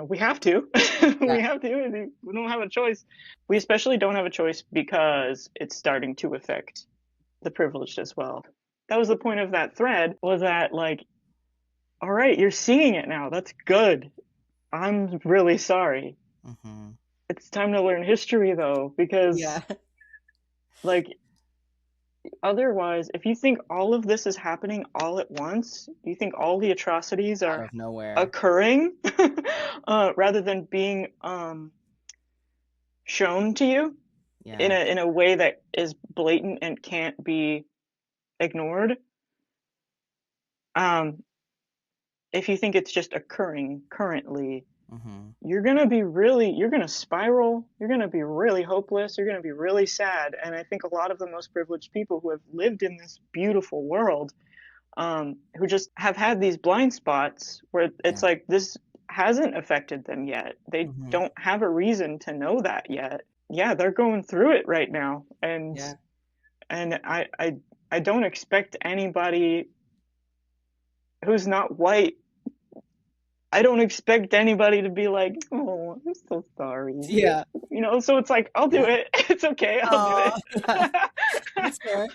we have to. yeah. We have to. We don't have a choice. We especially don't have a choice because it's starting to affect the privileged as well. That was the point of that thread, was that, like, all right, you're seeing it now. That's good. I'm really sorry. Hmm. It's time to learn history though, Yeah. because, like, otherwise, if you think all of this is happening all at once, you think all the atrocities Out are of nowhere. occurring, rather than being shown to you in Yeah. a way that is blatant and can't be ignored. Um, if you think it's just occurring currently, Hmm. you're gonna spiral, you're gonna be really hopeless, you're gonna be really sad. And I think a lot of the most privileged people who have lived in this beautiful world, who just have had these blind spots where it's Yeah. like this hasn't affected them yet. They Hmm. don't have a reason to know that yet. Yeah, they're going through it right now. Yeah. And I don't expect anybody who's not white, I don't expect anybody to be like, "Oh, I'm so sorry." Yeah. You know, so it's like, I'll do Yeah. it. It's okay. I'll do Oh, it. yeah. That's fair.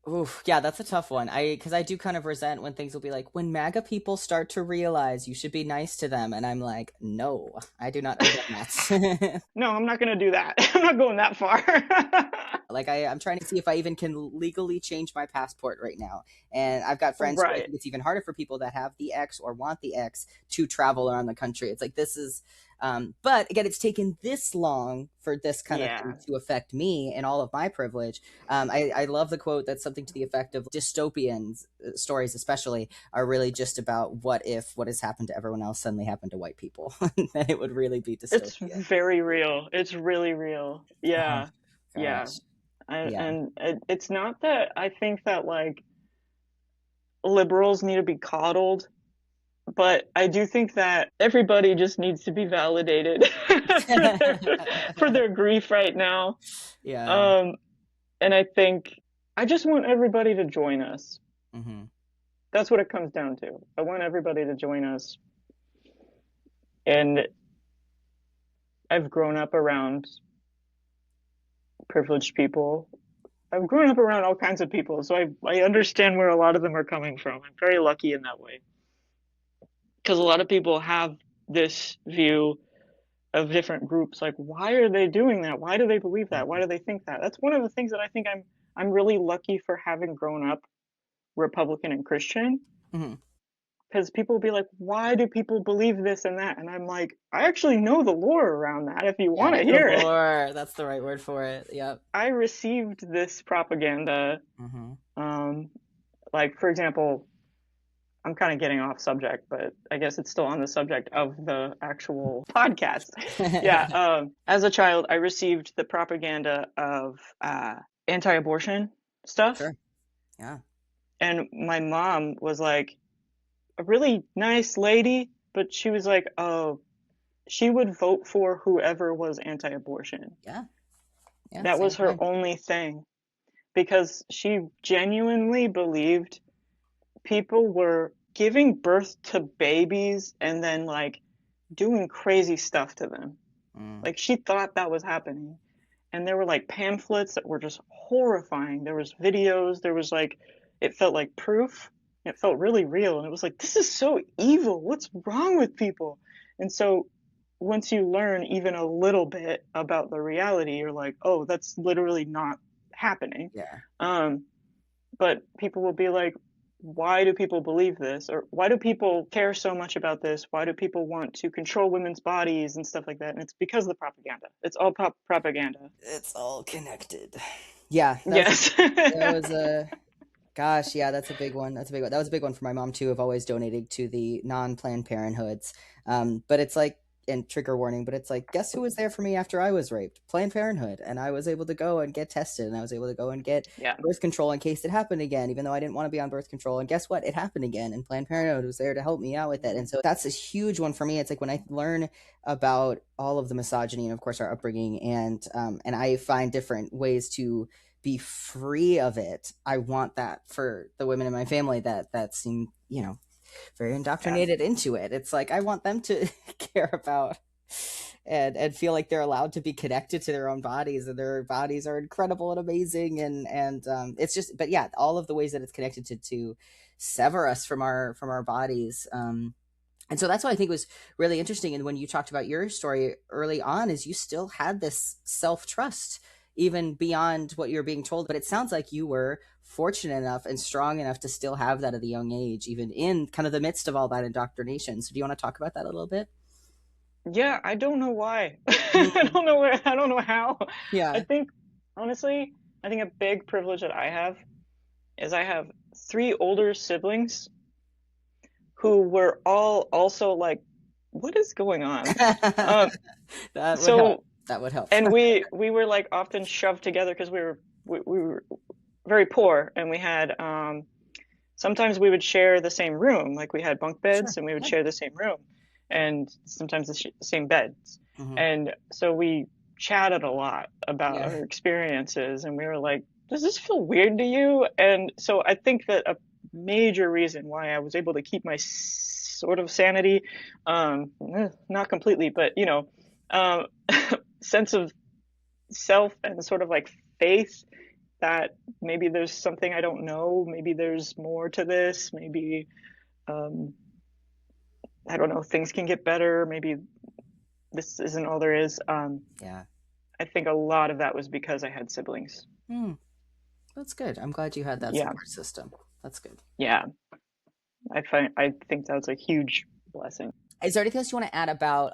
Oof, yeah, that's a tough one. Because I do kind of resent when things will be like, when MAGA people start to realize you should be nice to them, and I'm like, no, I do not owe them that. No, I'm not gonna do that. I'm not going that far. Like I'm trying to see if I even can legally change my passport right now. And I've got friends who I Right. think it's even harder for people that have the X or want the X to travel around the country. It's like this is but again, it's taken this long for this kind of thing Yeah. to affect me and all of my privilege. I love the quote that's something to the effect of dystopian stories, especially, are really just about what if what has happened to everyone else suddenly happened to white people. Then it would really be It's dystopian. very real. It's really real. Oh, Yeah. Yeah. gosh. And, Yeah. and it's not that I think that, like, liberals need to be coddled, but I do think that everybody just needs to be validated for their grief right now. Yeah. Um, and I think I just want everybody to join us. Hmm. That's what it comes down to. I want everybody to join us. And I've grown up around privileged people. I've grown up around all kinds of people, so I understand where a lot of them are coming from. I'm very lucky in that way. Because a lot of people have this view of different groups, like, why are they doing that? Why do they believe that? Why do they think that? That's one of the things that I think I'm really lucky for having grown up Republican and Christian, Hmm. because people will be like, why do people believe this and that? And I'm like, I actually know the lore around that if you want Yeah, to the hear it. lore. That's the right word for it. Yep. I received this propaganda. Hmm. Um, like, for example, I'm kind of getting off subject, but I guess it's still on the subject of the actual podcast. Yeah. As a child, I received the propaganda of anti-abortion stuff, Sure. Yeah. and my mom was like a really nice lady, but she was like, oh, she would vote for whoever was anti-abortion. Yeah. Yeah. That Same was her thing. only thing, because she genuinely believed people were giving birth to babies and then, like, doing crazy stuff to them. Mm. Like, she thought that was happening. And there were, like, pamphlets that were just horrifying. There was videos, there was, like, it felt like proof. It felt really real. And it was like, this is so evil. What's wrong with people? And so once you learn even a little bit about the reality, you're like, oh, that's literally not happening. Yeah. Um, but people will be like, why do people believe this, or why do people care so much about this? Why do people want to control women's bodies and stuff like that? And it's because of the propaganda. It's all propaganda. It's all connected. Yeah, Yes. that was a gosh, yeah, that's a big one. That's a big one. That was a big one for my mom too, of always donating to the non-Planned Parenthoods. But it's like, and trigger warning, but it's like, guess who was there for me after I was raped? Planned Parenthood. And I was able to go and get tested, and I was able to go and get Yeah. birth control in case it happened again, even though I didn't want to be on birth control. And guess what? It happened again, and Planned Parenthood was there to help me out with it. And so that's a huge one for me. It's like when I learn about all of the misogyny and of course our upbringing, and I find different ways to be free of it. I want that for the women in my family that seem, very Yeah. indoctrinated into it. It's like I want them to care about and feel like they're allowed to be connected to their own bodies, and their bodies are incredible and amazing, and it's just, but yeah, all of the ways that it's connected to sever us from our bodies. And so that's what I think was really interesting. And when you talked about your story early on, is you still had this self-trust even beyond what you're being told. But it sounds like you were fortunate enough and strong enough to still have that at a young age, even in kind of the midst of all that indoctrination. So do you want to talk about that a little bit? Yeah, I don't know why. Mm, I don't know how. I yeah. think honestly, I think a big privilege that I have is I have three older siblings who were all also like, what is going on? Um, That would help. so That would help. and we were like often shoved together because we were very poor, and we had sometimes we would share the same room, like we had bunk Sure. beds and we would Yeah. share the same room, and sometimes the same beds. Hmm. And so we chatted a lot about Yeah. our experiences, and we were like, does this feel weird to you? And so I think that a major reason why I was able to keep my sort of sanity, not completely, but um, sense of self and sort of like faith that maybe there's something I don't know, maybe there's more to this, maybe um, I don't know, things can get better, maybe this isn't all there is. Yeah. I think a lot of that was because I had siblings. Mm, that's good. I'm glad you had that Yeah, support system. That's good. yeah. I think that was a huge blessing. Is there anything else you want to add about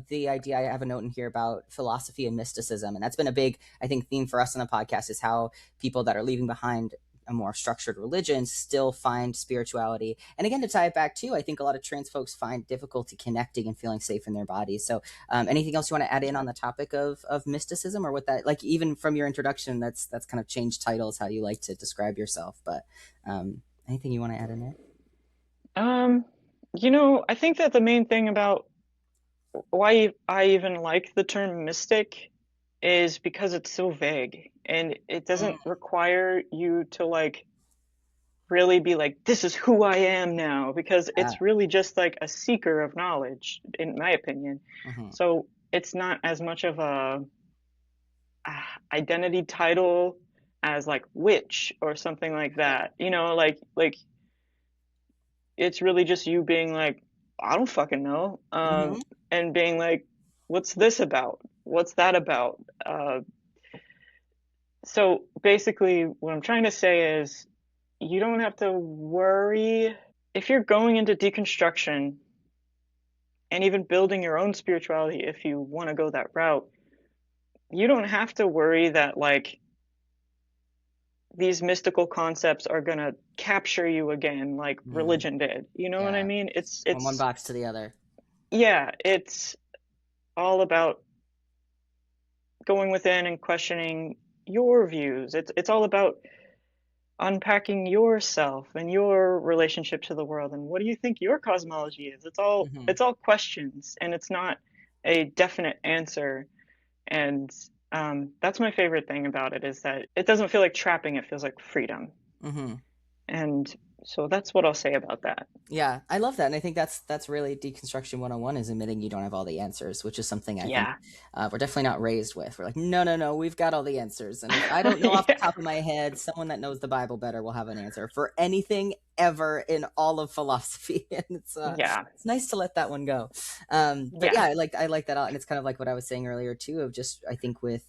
the idea? I have a note in here about philosophy and mysticism, and that's been a big, I think, theme for us on the podcast, is how people that are leaving behind a more structured religion still find spirituality. And again, to tie it back too, I think a lot of trans folks find difficulty connecting and feeling safe in their bodies. So anything else you want to add in on the topic of mysticism, or what that, like, even from your introduction, that's kind of changed titles, how you like to describe yourself, but anything you want to add in there? Um, I think that the main thing about why I even like the term mystic is because it's so vague and it Mm, doesn't require you to like really be like, this is who I am now, because yeah. it's really just like a seeker of knowledge, in my opinion. Hmm. So it's not as much of identity title as like witch or something like that. Like it's really just you being like, I don't fucking know, Hmm. and being like, what's this about? What's that about? So basically, what I'm trying to say is, you don't have to worry if you're going into deconstruction and even building your own spirituality if you want to go that route. You don't have to worry that like these mystical concepts are going to capture you again like Mm, religion did. You know what I yeah. mean? It's From one it's box to the other. yeah, it's all about going within and questioning your views. It's all about unpacking yourself and your relationship to the world and what do you think your cosmology is. It's all Hmm. it's all questions, and it's not a definite answer. And that's my favorite thing about it, is that it doesn't feel like trapping, it feels like freedom. Hmm. And so that's what I'll say about that. Yeah, I love that, and I think that's really deconstruction 101, is admitting you don't have all the answers, which is something I think Yeah. we're definitely not raised with. We're like, no, no, no, we've got all the answers, and if I don't know off the Yeah. top of my head, someone that knows the Bible better will have an answer for anything ever in all of philosophy, and Yeah. it's nice to let that one go. But Yeah. yeah, I like that, and it's kind of like what I was saying earlier too, of just I think with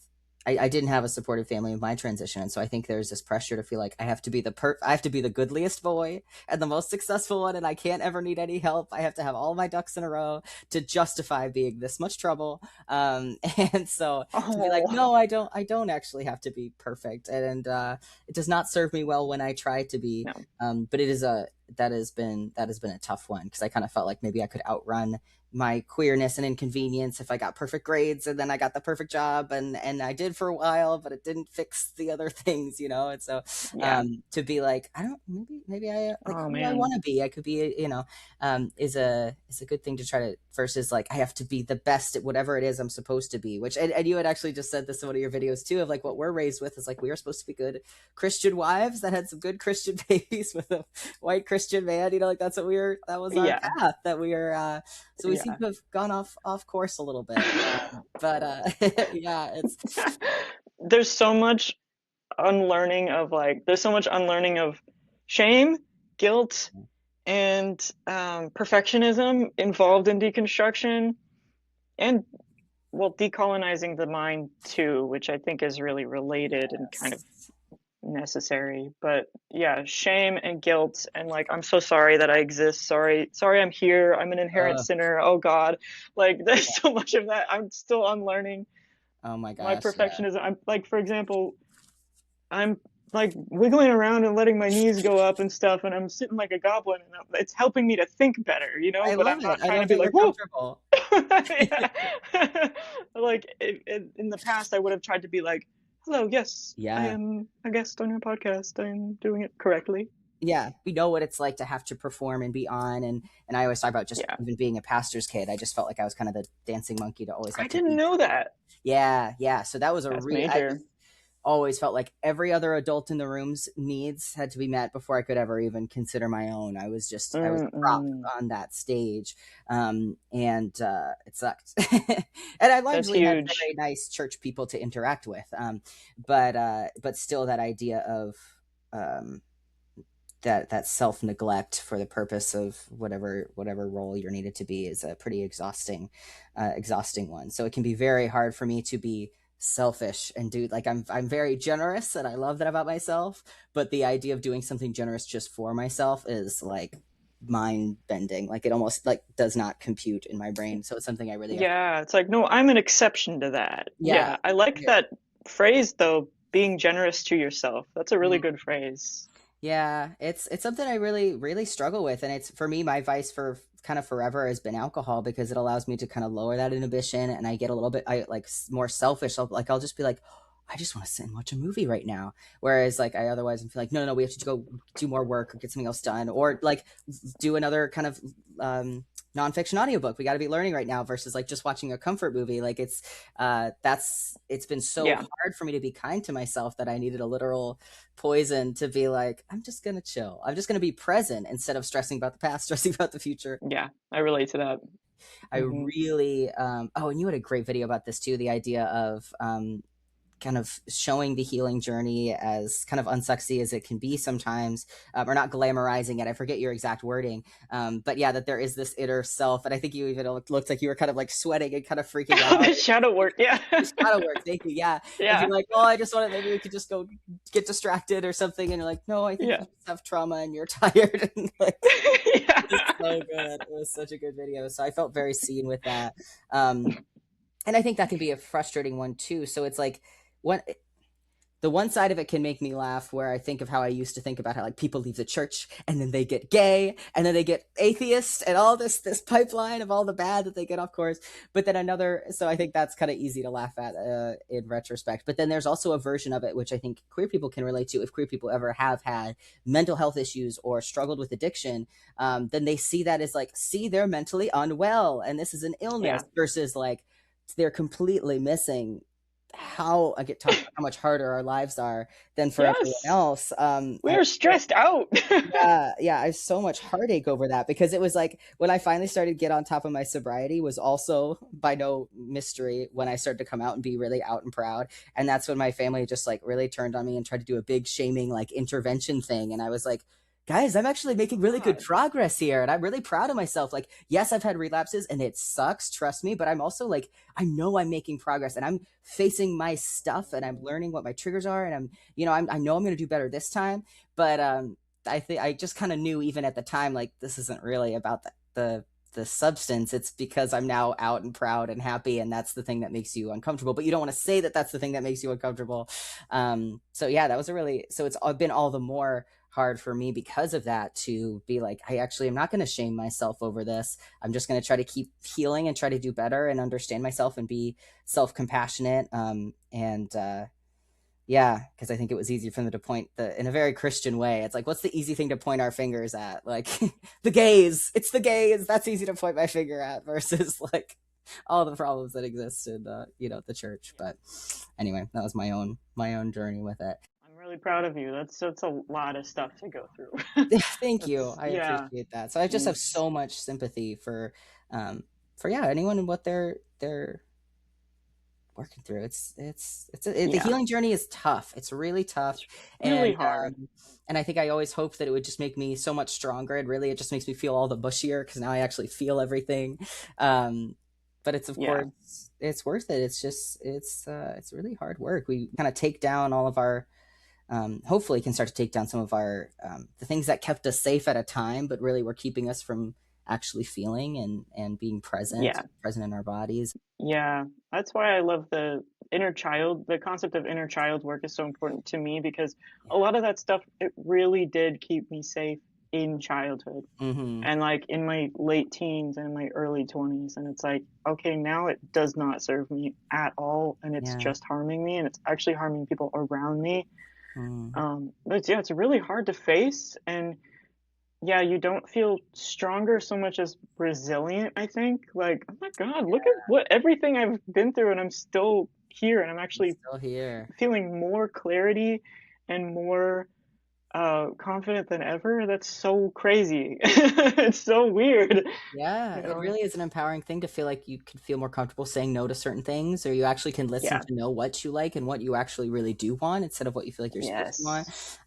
I didn't have a supportive family in my transition, and so I think there's this pressure to feel like I have to be I have to be the goodliest boy and the most successful one, and I can't ever need any help. I have to have all my ducks in a row to justify being this much trouble. And so to be like, Oh, no, I don't actually have to be perfect, and it does not serve me well when I try to be. no. But it is a that has been a tough one because I kind of felt like maybe I could outrun my queerness and inconvenience if I got perfect grades and then I got the perfect job, and I did for a while, but it didn't fix the other things, you know. And so Yeah. to be like, I don't, maybe I like Oh who do I man. want to be? I could be, you know, is a good thing to try to versus like I have to be the best at whatever it is I'm supposed to be. Which and you had actually just said this in one of your videos too of like what we're raised with is like we are supposed to be good Christian wives that had some good Christian babies with a white Christian man, you know, like that's what we were. That was our Yeah. path that we were. So we seem Yeah. to have gone off course a little bit. But yeah, it's There's so much there's so much unlearning of shame, guilt, and perfectionism involved in deconstruction, and well, decolonizing the mind too, which I think is really related and kind of necessary. But yeah, shame and guilt and like I'm so sorry that I exist. Sorry I'm here. I'm an inherent uh, sinner. Oh God. Like there's so much of that. I'm still unlearning oh my my gosh, yeah. perfectionism. I'm like, for example, I'm like wiggling around and letting my knees go up and stuff, and I'm sitting like a goblin, and it's helping me to think better, you know. I But love I'm it. not I trying to love be that you're like, whoa. comfortable. Yeah. Like in the past, I would have tried to be like, hello, yes, I Yeah. am a guest on your podcast. I'm doing it correctly. Yeah, we know what it's like to have to perform and be on, and I always talk about just Yeah, even being a pastor's kid. I just felt like I was kind of the dancing monkey to always I have to didn't be. know that. Yeah, yeah. So that was a That's real. I major. just always felt like every other adult in the room's needs had to be met before I could ever even consider my own. I was a prop Mm-mm. on that stage, and it sucked. And I That's largely had huge. very nice church people to interact with, but still that idea of um, that self neglect for the purpose of whatever role you're needed to be is a pretty exhausting one. So it can be very hard for me to be selfish and do like I'm very generous and I love that about myself, but the idea of doing something generous just for myself is like mind bending. Like it almost like does not compute in my brain. So it's something I really have. Yeah, it's like, no, I'm an exception to that. Yeah. Yeah, I like Yeah. that phrase though, being generous to yourself. That's a really good phrase. Yeah, it's something I really struggle with, and it's for me my vice for kind of forever has been alcohol because it allows me to kind of lower that inhibition, and I get a little bit I like more selfish. I'll just be like, I just want to sit and watch a movie right now, whereas like I otherwise feel like no, we have to go do more work or get something else done or like do another kind of nonfiction audiobook. We got to be learning right now versus like just watching a comfort movie. Like it's been so Yeah, hard for me to be kind to myself that I needed a literal poison to be like, I'm just gonna chill. I'm just gonna be present instead of stressing about the past, stressing about the future. yeah, I relate to that. I really oh, and you had a great video about this too, the idea of kind of showing the healing journey as kind of unsexy as it can be sometimes, or not glamorizing it. I forget your exact wording, but yeah, that there is this inner self, and I think you even looked like you were kind of like sweating and kind of freaking out. The shadow work, yeah. The shadow work, thank you. Yeah, and you're Yeah, like, oh, I just want to. Maybe we could just go get distracted or something. And you're like, no, I think yeah. you just have trauma and you're tired. And like, Yeah. it was so good. It was such a good video. So I felt very seen with that. And I think that can be a frustrating one too. So it's like, what the one side of it can make me laugh where I think of how I used to think about how like people leave the church and then they get gay and then they get atheist and all this pipeline of all the bad that they get off course. But then another, so I think that's kind of easy to laugh at in retrospect. But then there's also a version of it which I think queer people can relate to if queer people ever have had mental health issues or struggled with addiction. Then they see that as like, see, they're mentally unwell and this is an illness Yeah. versus like they're completely missing how I get talked about how much harder our lives are than for everyone Yes. else. We are stressed out. Yeah, I have so much heartache over that because it was like when I finally started to get on top of my sobriety was also by no mystery when I started to come out and be really out and proud. And that's when my family just like really turned on me and tried to do a big shaming like intervention thing. And I was like, guys, I'm actually Oh making my really good God. progress here. And I'm really proud of myself. Like, yes, I've had relapses and it sucks, trust me, but I'm also like, I know I'm making progress and I'm facing my stuff and I'm learning what my triggers are. And I know I'm going to do better this time. But I think I just kind of knew even at the time, like, this isn't really about the substance. It's because I'm now out and proud and happy, and that's the thing that makes you uncomfortable, but you don't want to say that that's the thing that makes you uncomfortable. So yeah, that was a really, so it's been all the more hard for me because of that to be like, I actually am not going to shame myself over this. I'm just going to try to keep healing and try to do better and understand myself and be self-compassionate. And yeah, because I think it was easy for them to point in a very Christian way. It's like, what's the easy thing to point our fingers at? Like the gays. It's the gays. That's easy to point my finger at versus like all the problems that exist in the church. But anyway, that was my own journey with it. I'm really proud of you. That's a lot of stuff to go through. Thank you. That's I yeah. appreciate that. So I just have It's so much sympathy um for anyone and what they're working through. The yeah, healing journey is tough. It's really tough, it's really and hard. I think I always hoped that it would just make me so much stronger. And really, it just makes me feel all the bushier because now I actually feel everything. Um, but it's of Yeah. course it's worth it. It's just it's really hard work. We kind of take down all of our hopefully can start to take down some of our the things that kept us safe at a time, but really were keeping us from actually feeling and being Yeah. present in our bodies. Yeah. That's why I love the concept of inner child work is so important to me because a Yeah. lot of that stuff it really did keep me safe in childhood Mm-hmm. and like in my late teens and my early 20s and it's like okay, now it does not serve me at all and it's Yeah. just harming me and it's actually harming people around me. Mm. But it's really hard to face and yeah, you don't feel stronger so much as resilient, I think. Like, oh my God, look at what everything I've been through and I'm still here and I'm I'm actually still here. feeling more clarity and more confident than ever. That's so crazy. It's so weird, Yeah, you it know. really is an empowering thing to feel like you can feel more comfortable saying no to certain things, or you actually can listen Yeah. to know what you like and what you actually really do want instead of what you feel like you're supposed to want. Yes.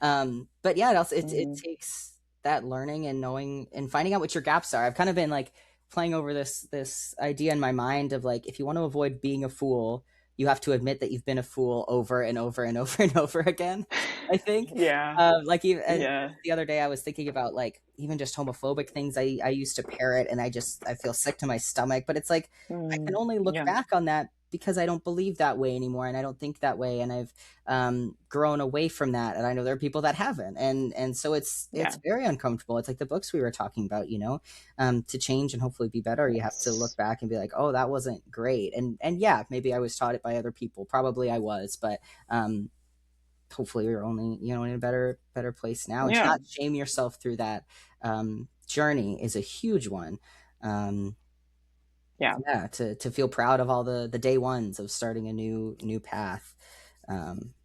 But yeah, it Hmm. takes that learning and knowing and finding out what your gaps are. I've kind of been like playing over this idea in my mind of like if you want to avoid being a fool, you have to admit that you've been a fool over and over and over and over again. I think Yeah. like even and Yeah. the other day I was thinking about like even just homophobic things I used to parrot and I feel sick to my stomach, but it's like I can Mm. only look Yeah. back on that because I don't believe that way anymore and I don't think that way and I've grown away from that and I know there are people that haven't and so it's Yeah. very uncomfortable. It's like the books we were talking about, to change and hopefully be better you have to look Yes. back and be like, oh, that wasn't great. And yeah, maybe I was taught it by other people, probably I was, but um hopefully we're only in a better place now and to Yeah. not shame yourself through that journey is a huge one. um Yeah. yeah, to feel proud of all the day ones of starting a new path.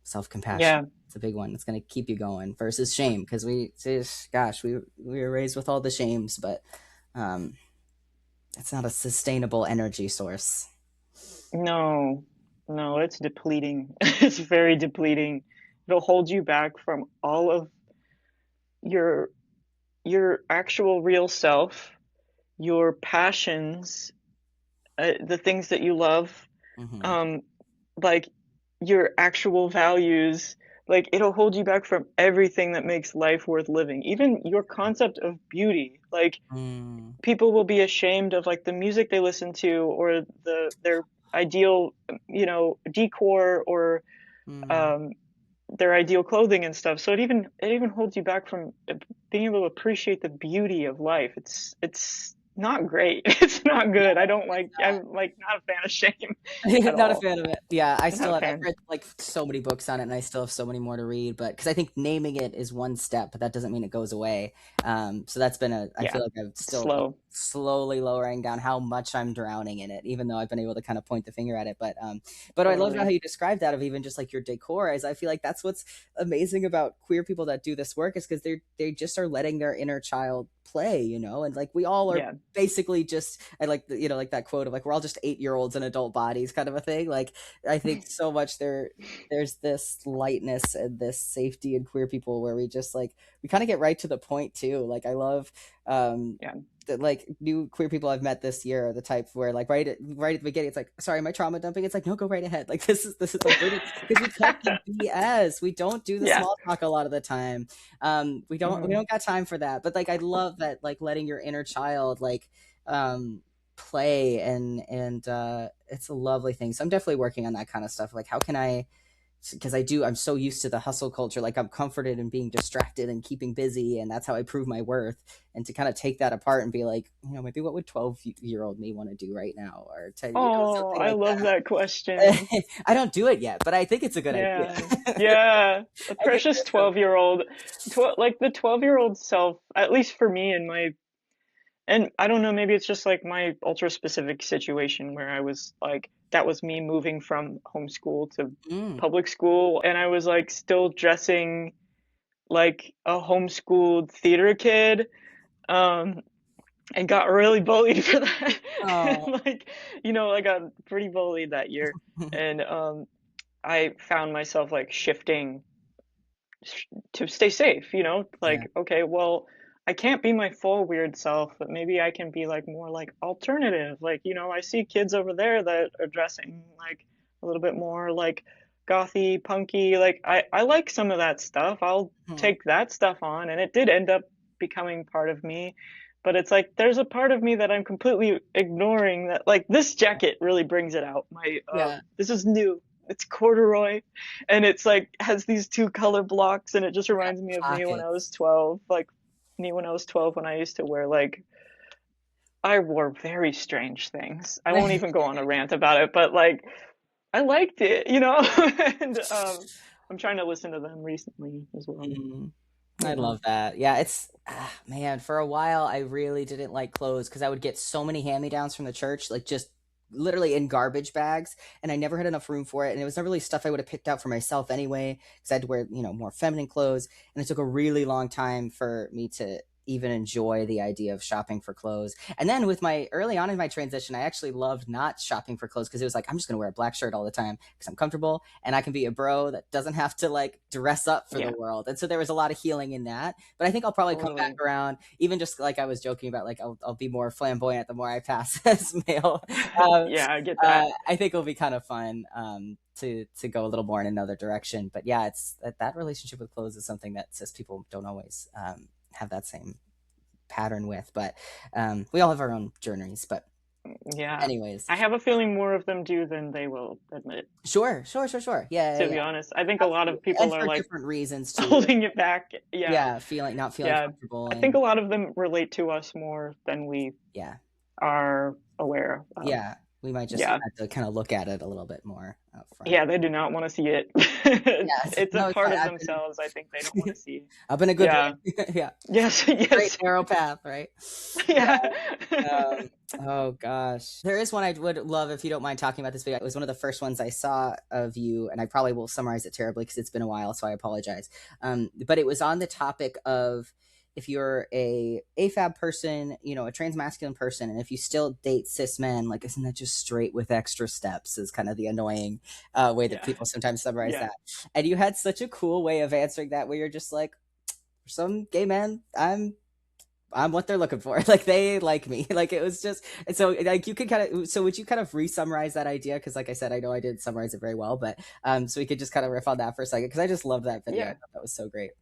Self-compassion, Yeah. it's a big one. It's going to keep you going versus shame because gosh, we were raised with all the shames, but um it's not a sustainable energy source. No, no, it's depleting. It's very depleting. It'll hold you back from all of your your actual real self, your passions, the things that you love, Hmm. um, like your actual values. Like it'll hold you back from everything that makes life worth living. Even your concept of beauty. Like Mm, people will be ashamed of like the music they listen to or their ideal, decor or mm. um, their ideal clothing and stuff. So it even holds you back from being able to appreciate the beauty of life. It's not great. It's not Yeah, good. it's I'm like not a fan of shame at not a all. fan of it. Yeah, Not a I've fan. read like so many books on it, and I still have so many more to read. But because I think naming it is one step, but that doesn't mean it goes away. So that's been I Yeah, feel like I'm it's still slow. slowly lowering down how much I'm drowning in it, even though I've been able to kind of point the finger at it. But I love how Totally. you described that of even just like your decor. As I feel like that's what's amazing about queer people that do this work is because they just are letting their inner child play, you know, and like we all are Yeah. basically just, I like the, you know, like that quote of like we're all just 8-year-olds in adult bodies kind of a thing. Like I think so much there's this lightness and this safety in queer people where we just like we kind of get right to the point too. Like I love Yeah. that like new queer people I've met this year are the type where like right at the beginning it's like, sorry, am I trauma dumping? It's like, no, go right ahead. Like this is like because we cut the BS. We don't do the Yeah. small talk a lot of the time. We Mhm. don't got time for that. But like I love that, like letting your inner child like play, and it's a lovely thing. So I'm definitely working on that kind of stuff. Like how can I, because I'm so used to the hustle culture, like I'm comforted in being distracted and keeping busy, and that's how I prove my worth. And to kind of take that apart and be like, you know, maybe what would 12-year-old me want to do right now, or 10, you know, Oh, something I like love that that. question. I don't do it yet, but I think it's a good idea. Yeah. Yeah. A I think precious there's some 12-year-old, like the 12-year-old self, at least for me and my, and I don't know, maybe it's just like my ultra specific situation where I was like, that was me moving from homeschool to mm, public school, and I was like still dressing like a homeschooled theater kid. Um, and got really bullied for that. oh Like, you know, I got pretty bullied that year. And I found myself like shifting to stay safe, you know? yeah, Like, okay, well, I can't be my full weird self, but maybe I can be like more like alternative. Like, you know, I see kids over there that are dressing like a little bit more like gothy, punky. Like I like some of that stuff. I'll mm, take that stuff on, and it did end up becoming part of me. But it's like there's a part of me that I'm completely ignoring, that like this jacket really brings it out. My yeah, this is new. It's corduroy, and it's like has these two color blocks, and it just yeah, reminds me of me when I was pockets. 12, like me when I was 12, when I used to wear like I wore very strange things. I won't even go on a rant about it, but like I liked it, you know. And I'm trying to listen to them recently as well. Mhm. I Yeah. love that. Yeah, it's man, for a while I really didn't like clothes because I would get so many hand-me-downs from the church, like just literally in garbage bags, and I never had enough room for it. And it was never really stuff I would have picked out for myself anyway, because I had to wear, you know, more feminine clothes. And it took a really long time for me to even enjoy the idea of shopping for clothes. And then with my early on in my transition, I actually loved not shopping for clothes because it was like, I'm just gonna wear a black shirt all the time because I'm comfortable and I can be a bro that doesn't have to like dress up for the Yeah, world. And so there was a lot of healing in that. But I think I'll probably come back totally. around, even just like I was joking about, like I'll be more flamboyant the more I pass as male. Um, Yeah, I get that. I think it'll be kind of fun to go a little more in another direction. But yeah, it's that relationship with clothes is something that cis people don't always have that same pattern with. But we all have our own journeys. But Yeah. anyways, I have a feeling more of them do than they will admit, sure. Yeah, to be honest. I think a lot of absolutely, people and are for like different reasons too. holding it back. Yeah. Yeah, feeling not feeling Yeah. comfortable I think and a lot of them relate to us more than we yeah, are aware of. yeah. We might just Yeah. have to kind of look at it a little bit more up front. Yeah, they do not want to see it. Yeah, It's a no, it's part fine. of themselves I think they don't want to see. I've been a good Yeah. boy. Yeah, Yes, straight yes. narrow path, right? Yeah. Yeah. Oh gosh, there is one I would love if you don't mind talking about this video. It was one of the first ones I saw of you, and I probably will summarize it terribly because it's been a while, so I apologize. But it was on the topic of if you're a AFAB person, you know, a trans masculine person, and if you still date cis men, like isn't that just straight with extra steps? Is kind of the annoying way that Yeah. people sometimes summarize Yeah. that. And you had such a cool way of answering that, where you're just like, for some gay men, I'm what they're looking for. Like they like me. Like it was just, and so like you could kind of, so would you kind of re-summarize that idea? Because like I said, I know I didn't summarize it very well, but so we could just kind of riff on that for a second because I just loved that video. I Yeah. thought that was so great.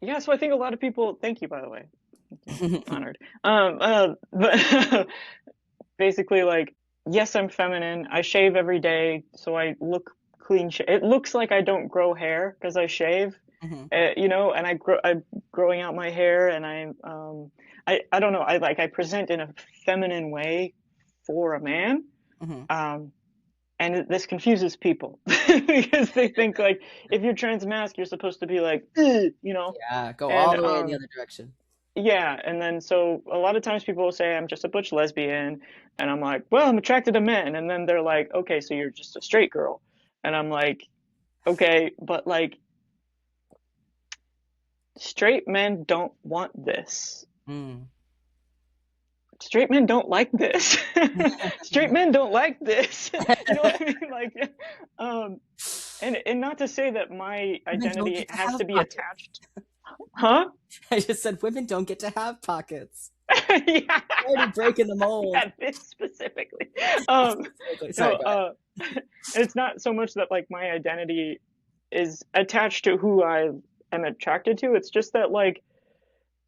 Yeah, so I think a lot of people, thank you, by the way. Honored. But basically, like, yes, I'm feminine. I shave every day, so I look clean. It looks like I don't grow hair because I shave, Hmm. you know, and I'm growing out my hair, and I don't know. I present in a feminine way for a man. Hmm. Um, and this confuses people because they think like if you're trans masc, you're supposed to be like, "Ugh," you know, Yeah, go and all the way in the other direction. yeah, and then so a lot of times people will say I'm just a butch lesbian, and I'm like, well, I'm attracted to men, and then they're like, okay, so you're just a straight girl, and I'm like, okay, but like straight men don't want this. Mm. Straight men don't like this. Straight men don't like this. You know what I mean? Like, um, and not to say that my Women don't identity get to has have to be pockets. attached, huh? I just said women don't get to have pockets. Yeah, Already breaking the mold. yeah, this specifically. Um, Specifically. Sorry, no, go ahead. it's not so much that like my identity is attached to who I am attracted to. It's just that like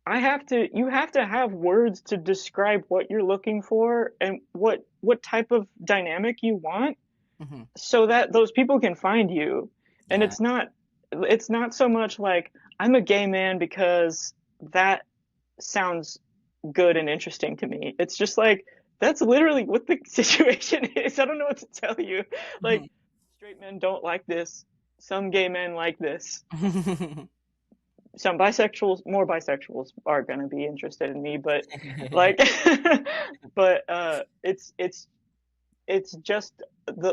you have to have words to describe what you're looking for and what type of dynamic you want Hmm. so that those people can find you. And Yeah. it's not so much like I'm a gay man because that sounds good and interesting to me. It's just like that's literally what the situation is. I don't know what to tell you. Like straight men don't like this. Some gay men like this. Hmm. Some bisexuals, more bisexuals are going to be interested in me, but like but it's just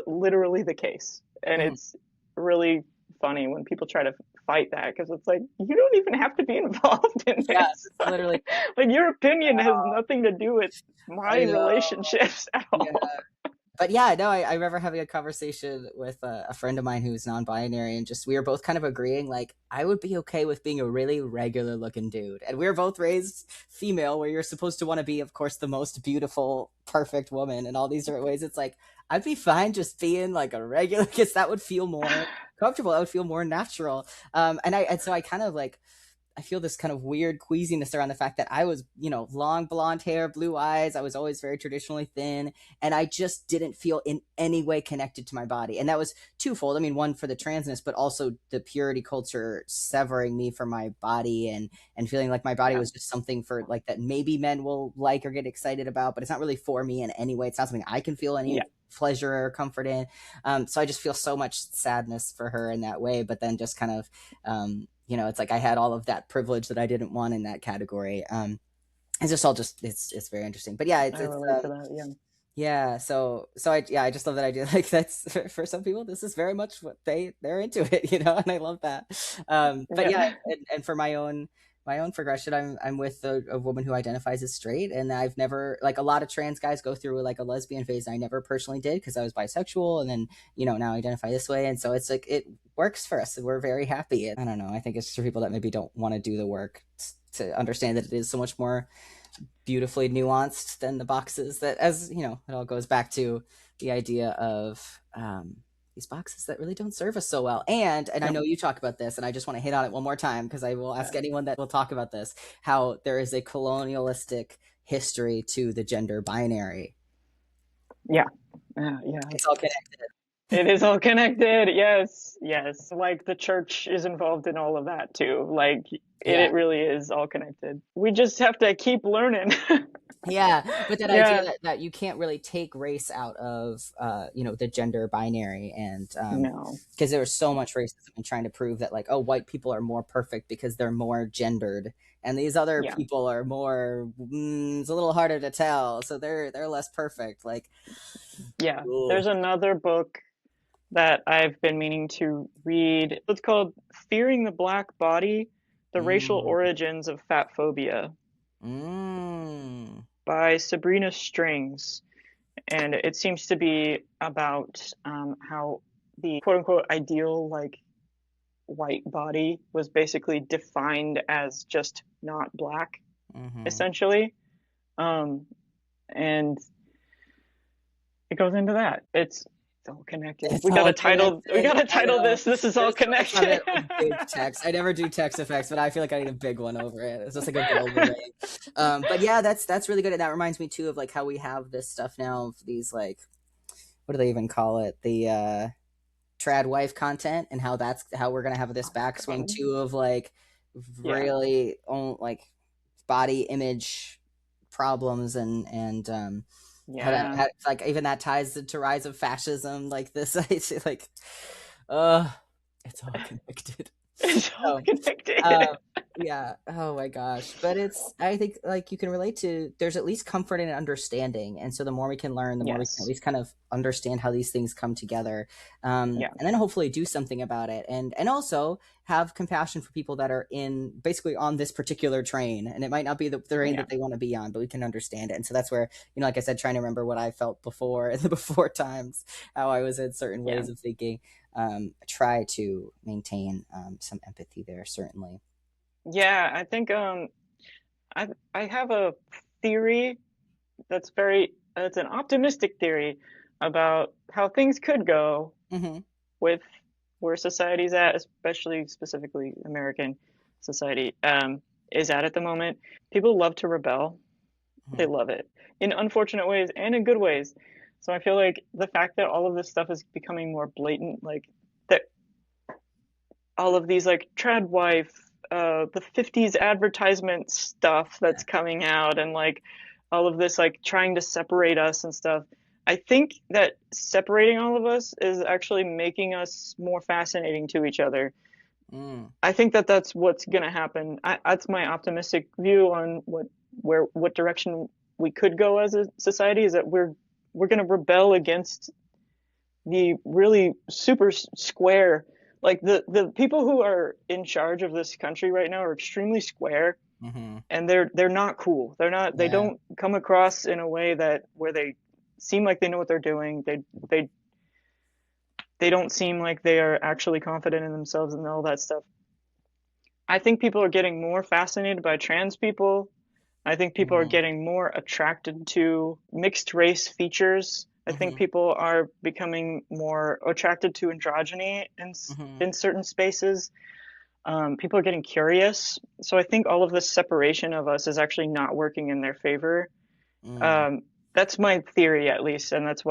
literally the case. And it's really funny when people try to fight that because it's like you don't even have to be involved in Yeah, this. it's literally. Like your opinion has nothing to do with my I know. relationships at Yeah. all. But yeah, no, I remember having a conversation with a friend of mine who's non-binary, and just we were both kind of agreeing, like, I would be okay with being a really regular looking dude. And we were both raised female, where you're supposed to want to be, of course, the most beautiful, perfect woman in all these different ways. It's like, I'd be fine just being like a regular, because that would feel more comfortable. That would feel more natural. And so I kind of like, I feel this kind of weird queasiness around the fact that I was, long blonde hair, blue eyes. I was always very traditionally thin, and I just didn't feel in any way connected to my body. And that was twofold. I mean, one for the transness, but also the purity culture severing me from my body, and feeling like my body Yeah, was just something for like that maybe men will like or get excited about, but it's not really for me in any way. It's not something I can feel yeah, any pleasure or comfort in. So I just feel so much sadness for her in that way, but then just kind of it's like I had all of that privilege that I didn't want in that category. It's just all just it's very interesting. But yeah, I it's relate to that. Yeah, yeah. So I just love that idea. Like that's for some people, this is very much what they're into it, and I love that. But yeah, yeah, and for my own progression, I'm with a woman who identifies as straight, and I've never, like, a lot of trans guys go through like a lesbian phase. I never personally did because I was bisexual, and then now I identify this way, and so it's like it works for us, and we're very happy. And I don't know. I think it's just for people that maybe don't want to do the work to understand that it is so much more beautifully nuanced than the boxes that, as it all goes back to the idea of these boxes that really don't serve us so well. And I no, know you talk about this, and I just want to hit on it one more time because I will ask anyone that will talk about this, how there is a colonialistic history to the gender binary. yeah, yeah. It's all connected. It is all connected. Yes, yes. Like the church is involved in all of that too. Like Yeah. it really is all connected. We just have to keep learning. Yeah, but that idea Yeah. that you can't really take race out of the gender binary, and No. because there was so much racism in trying to prove that, like, oh, white people are more perfect because they're more gendered, and these other Yeah. people are more, it's a little harder to tell, so they're less perfect, like. Yeah. Ooh. There's another book that I've been meaning to read. It's called Fearing the Black Body: The Racial Mm, Origins of Fat Phobia mm, by Sabrina Strings. And it seems to be about how the quote unquote ideal like white body was basically defined as just not black, mm-hmm. essentially. Um, and it goes into that. It's all connected. It's all We connected. gotta I title know. this. This is all There's so much of connected. it with big text. I never do text effects, but I feel like I need a big one over it. It's just like a big overlay. But yeah, that's really good. And that reminds me too of like how we have this stuff now, these, like, what do they even call it? The trad wife content, and how we're gonna have this Oh backswing God. too of like Yeah. really like body image problems, and Yeah. like even that ties to rise of fascism, like this. Like, it's all connected. It's all So, um, connected. Yeah. Oh my gosh. But it's, I think like you can relate to, there's at least comfort in understanding. And so the more we can learn, the more we can at Yes. least kind of understand how these things come together. Yeah. And then hopefully do something about it. And also have compassion for people that are in basically on this particular train. And it might not be the train Yeah. that they want to be on, but we can understand it. And so that's where, like I said, trying to remember what I felt before in the before times, how I was in certain Yeah. ways of thinking. Try to maintain some empathy there, certainly. Yeah. I think I have a theory that's very it's an optimistic theory about how things could go Hmm. with where society's at, especially specifically American society is at the moment. People love to rebel. They Hmm. love it in unfortunate ways and in good ways. So I feel like the fact that all of this stuff is becoming more blatant, like that all of these like trad wife, the 50s advertisement stuff that's coming out, and like all of this like trying to separate us and stuff. I think that separating all of us is actually making us more fascinating to each other. Mm. I think that that's what's going to happen. That's my optimistic view on what direction we could go as a society is that we're going to rebel against the really super square, like the people who are in charge of this country right now are extremely square, Hmm. and they're not cool. They Yeah. don't come across in a way that where they seem like they know what they're doing. They don't seem like they are actually confident in themselves and all that stuff. I think people are getting more fascinated by trans people. I think people are Hmm. getting more attracted to mixed race features. I think Hmm. people are becoming more attracted to androgyny Hmm. in certain spaces. People are getting curious. So I think all of this separation of us is actually not working in their favor. Mm. Um, that's my theory, at least, and that's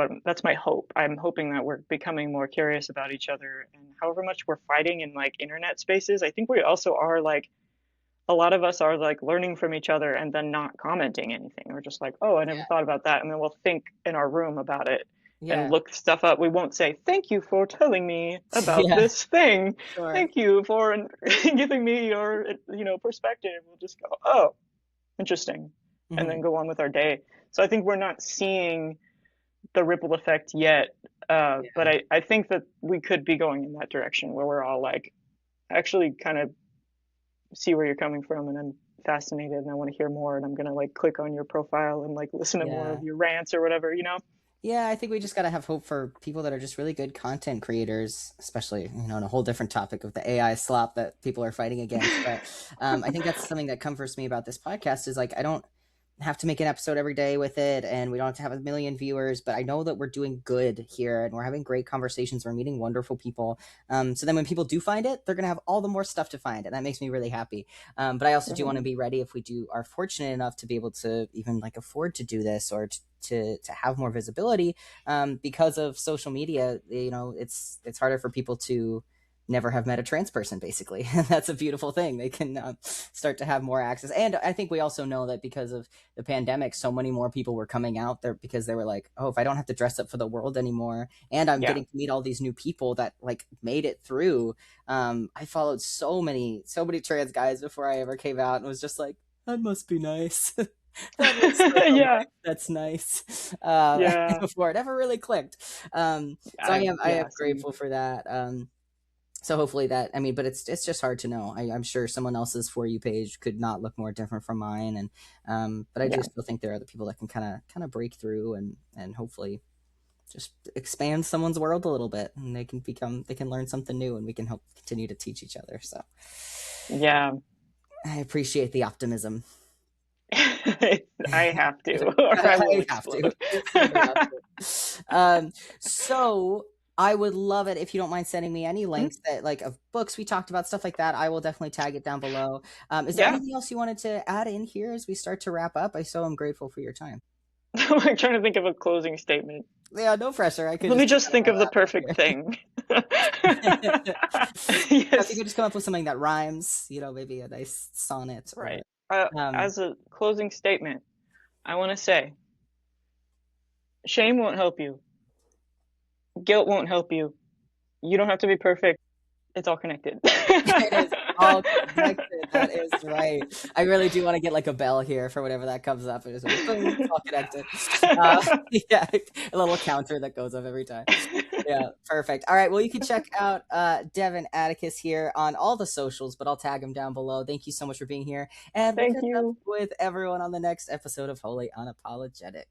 my hope. I'm hoping that we're becoming more curious about each other, and however much we're fighting in like internet spaces, I think we also are like a lot of us are like learning from each other and then not commenting anything. We're just like, oh, I never thought about that. And then we'll think in our room about it and Yeah. look stuff up. We won't say, thank you for telling me about Yeah. this thing. Sure. Thank you for giving me your, perspective. We'll just go, oh, interesting. And Hmm. then go on with our day. So I think we're not seeing the ripple effect yet. But Yeah. I think that we could be going in that direction where we're all like, actually kind of see where you're coming from, and I'm fascinated and I want to hear more, and I'm gonna like click on your profile and like listen to more Yeah. of your rants or whatever. Yeah, I think we just got to have hope for people that are just really good content creators, especially, on a whole different topic of the AI slop that people are fighting against. But I think that's something that comforts me about this podcast is like, I don't have to make an episode every day with it and we don't have to have a million viewers, but I know that we're doing good here and we're having great conversations. We're meeting wonderful people. So then when people do find it, they're going to have all the more stuff to find. And that makes me really happy. But I also do want to Mm-hmm. be ready if we do are fortunate enough to be able to even like afford to do this or to have more visibility because of social media. It's harder for people to never have met a trans person basically. That's a beautiful thing. They can start to have more access, and I think we also know that because of the pandemic so many more people were coming out there because they were like, oh, if I don't have to dress up for the world anymore and I'm Yeah. getting to meet all these new people that like made it through. I followed so many trans guys before I ever came out and was just like, that must be nice. That looks like a Yeah. life that's nice. Yeah. Before it ever really clicked. So I am Yeah, same. grateful for that. So hopefully that, I mean, but it's just hard to know. I'm sure someone else's For You page could not look more different from mine, and but I do Yeah. still think there are other people that can kind of break through and hopefully just expand someone's world a little bit, and they can learn something new, and we can help continue to teach each other. So Yeah. I appreciate the optimism. I have to, or I will I have to. explode. You certainly have to. So I would love it if you don't mind sending me any Mhm. links that like of books we talked about, stuff like that. I will definitely tag it down below. Is there Yeah. anything else you wanted to add in here as we start to wrap up? I so am grateful for your time. I'm like trying to think of a closing statement. Yeah, no pressure. I could Let me just just kind think of of the wrap up perfect thing. here. If you Yes. could just come up with something that rhymes, maybe a nice sonnet or Right. um As a closing statement, I want to say shame won't help you. Guilt won't help you. You don't have to be perfect. It's all connected. It is all connected. That is right. I really do want to get like a bell here for whenever that comes up. It is like, boom, it's all connected. Yeah, a little counter that goes up every time. Yeah, perfect. All right. Well, you can check out Devin Atticus here on all the socials, but I'll tag him down below. Thank you so much for being here. And we'll Thank catch up you. with everyone on the next episode of Wholly Unapologetic.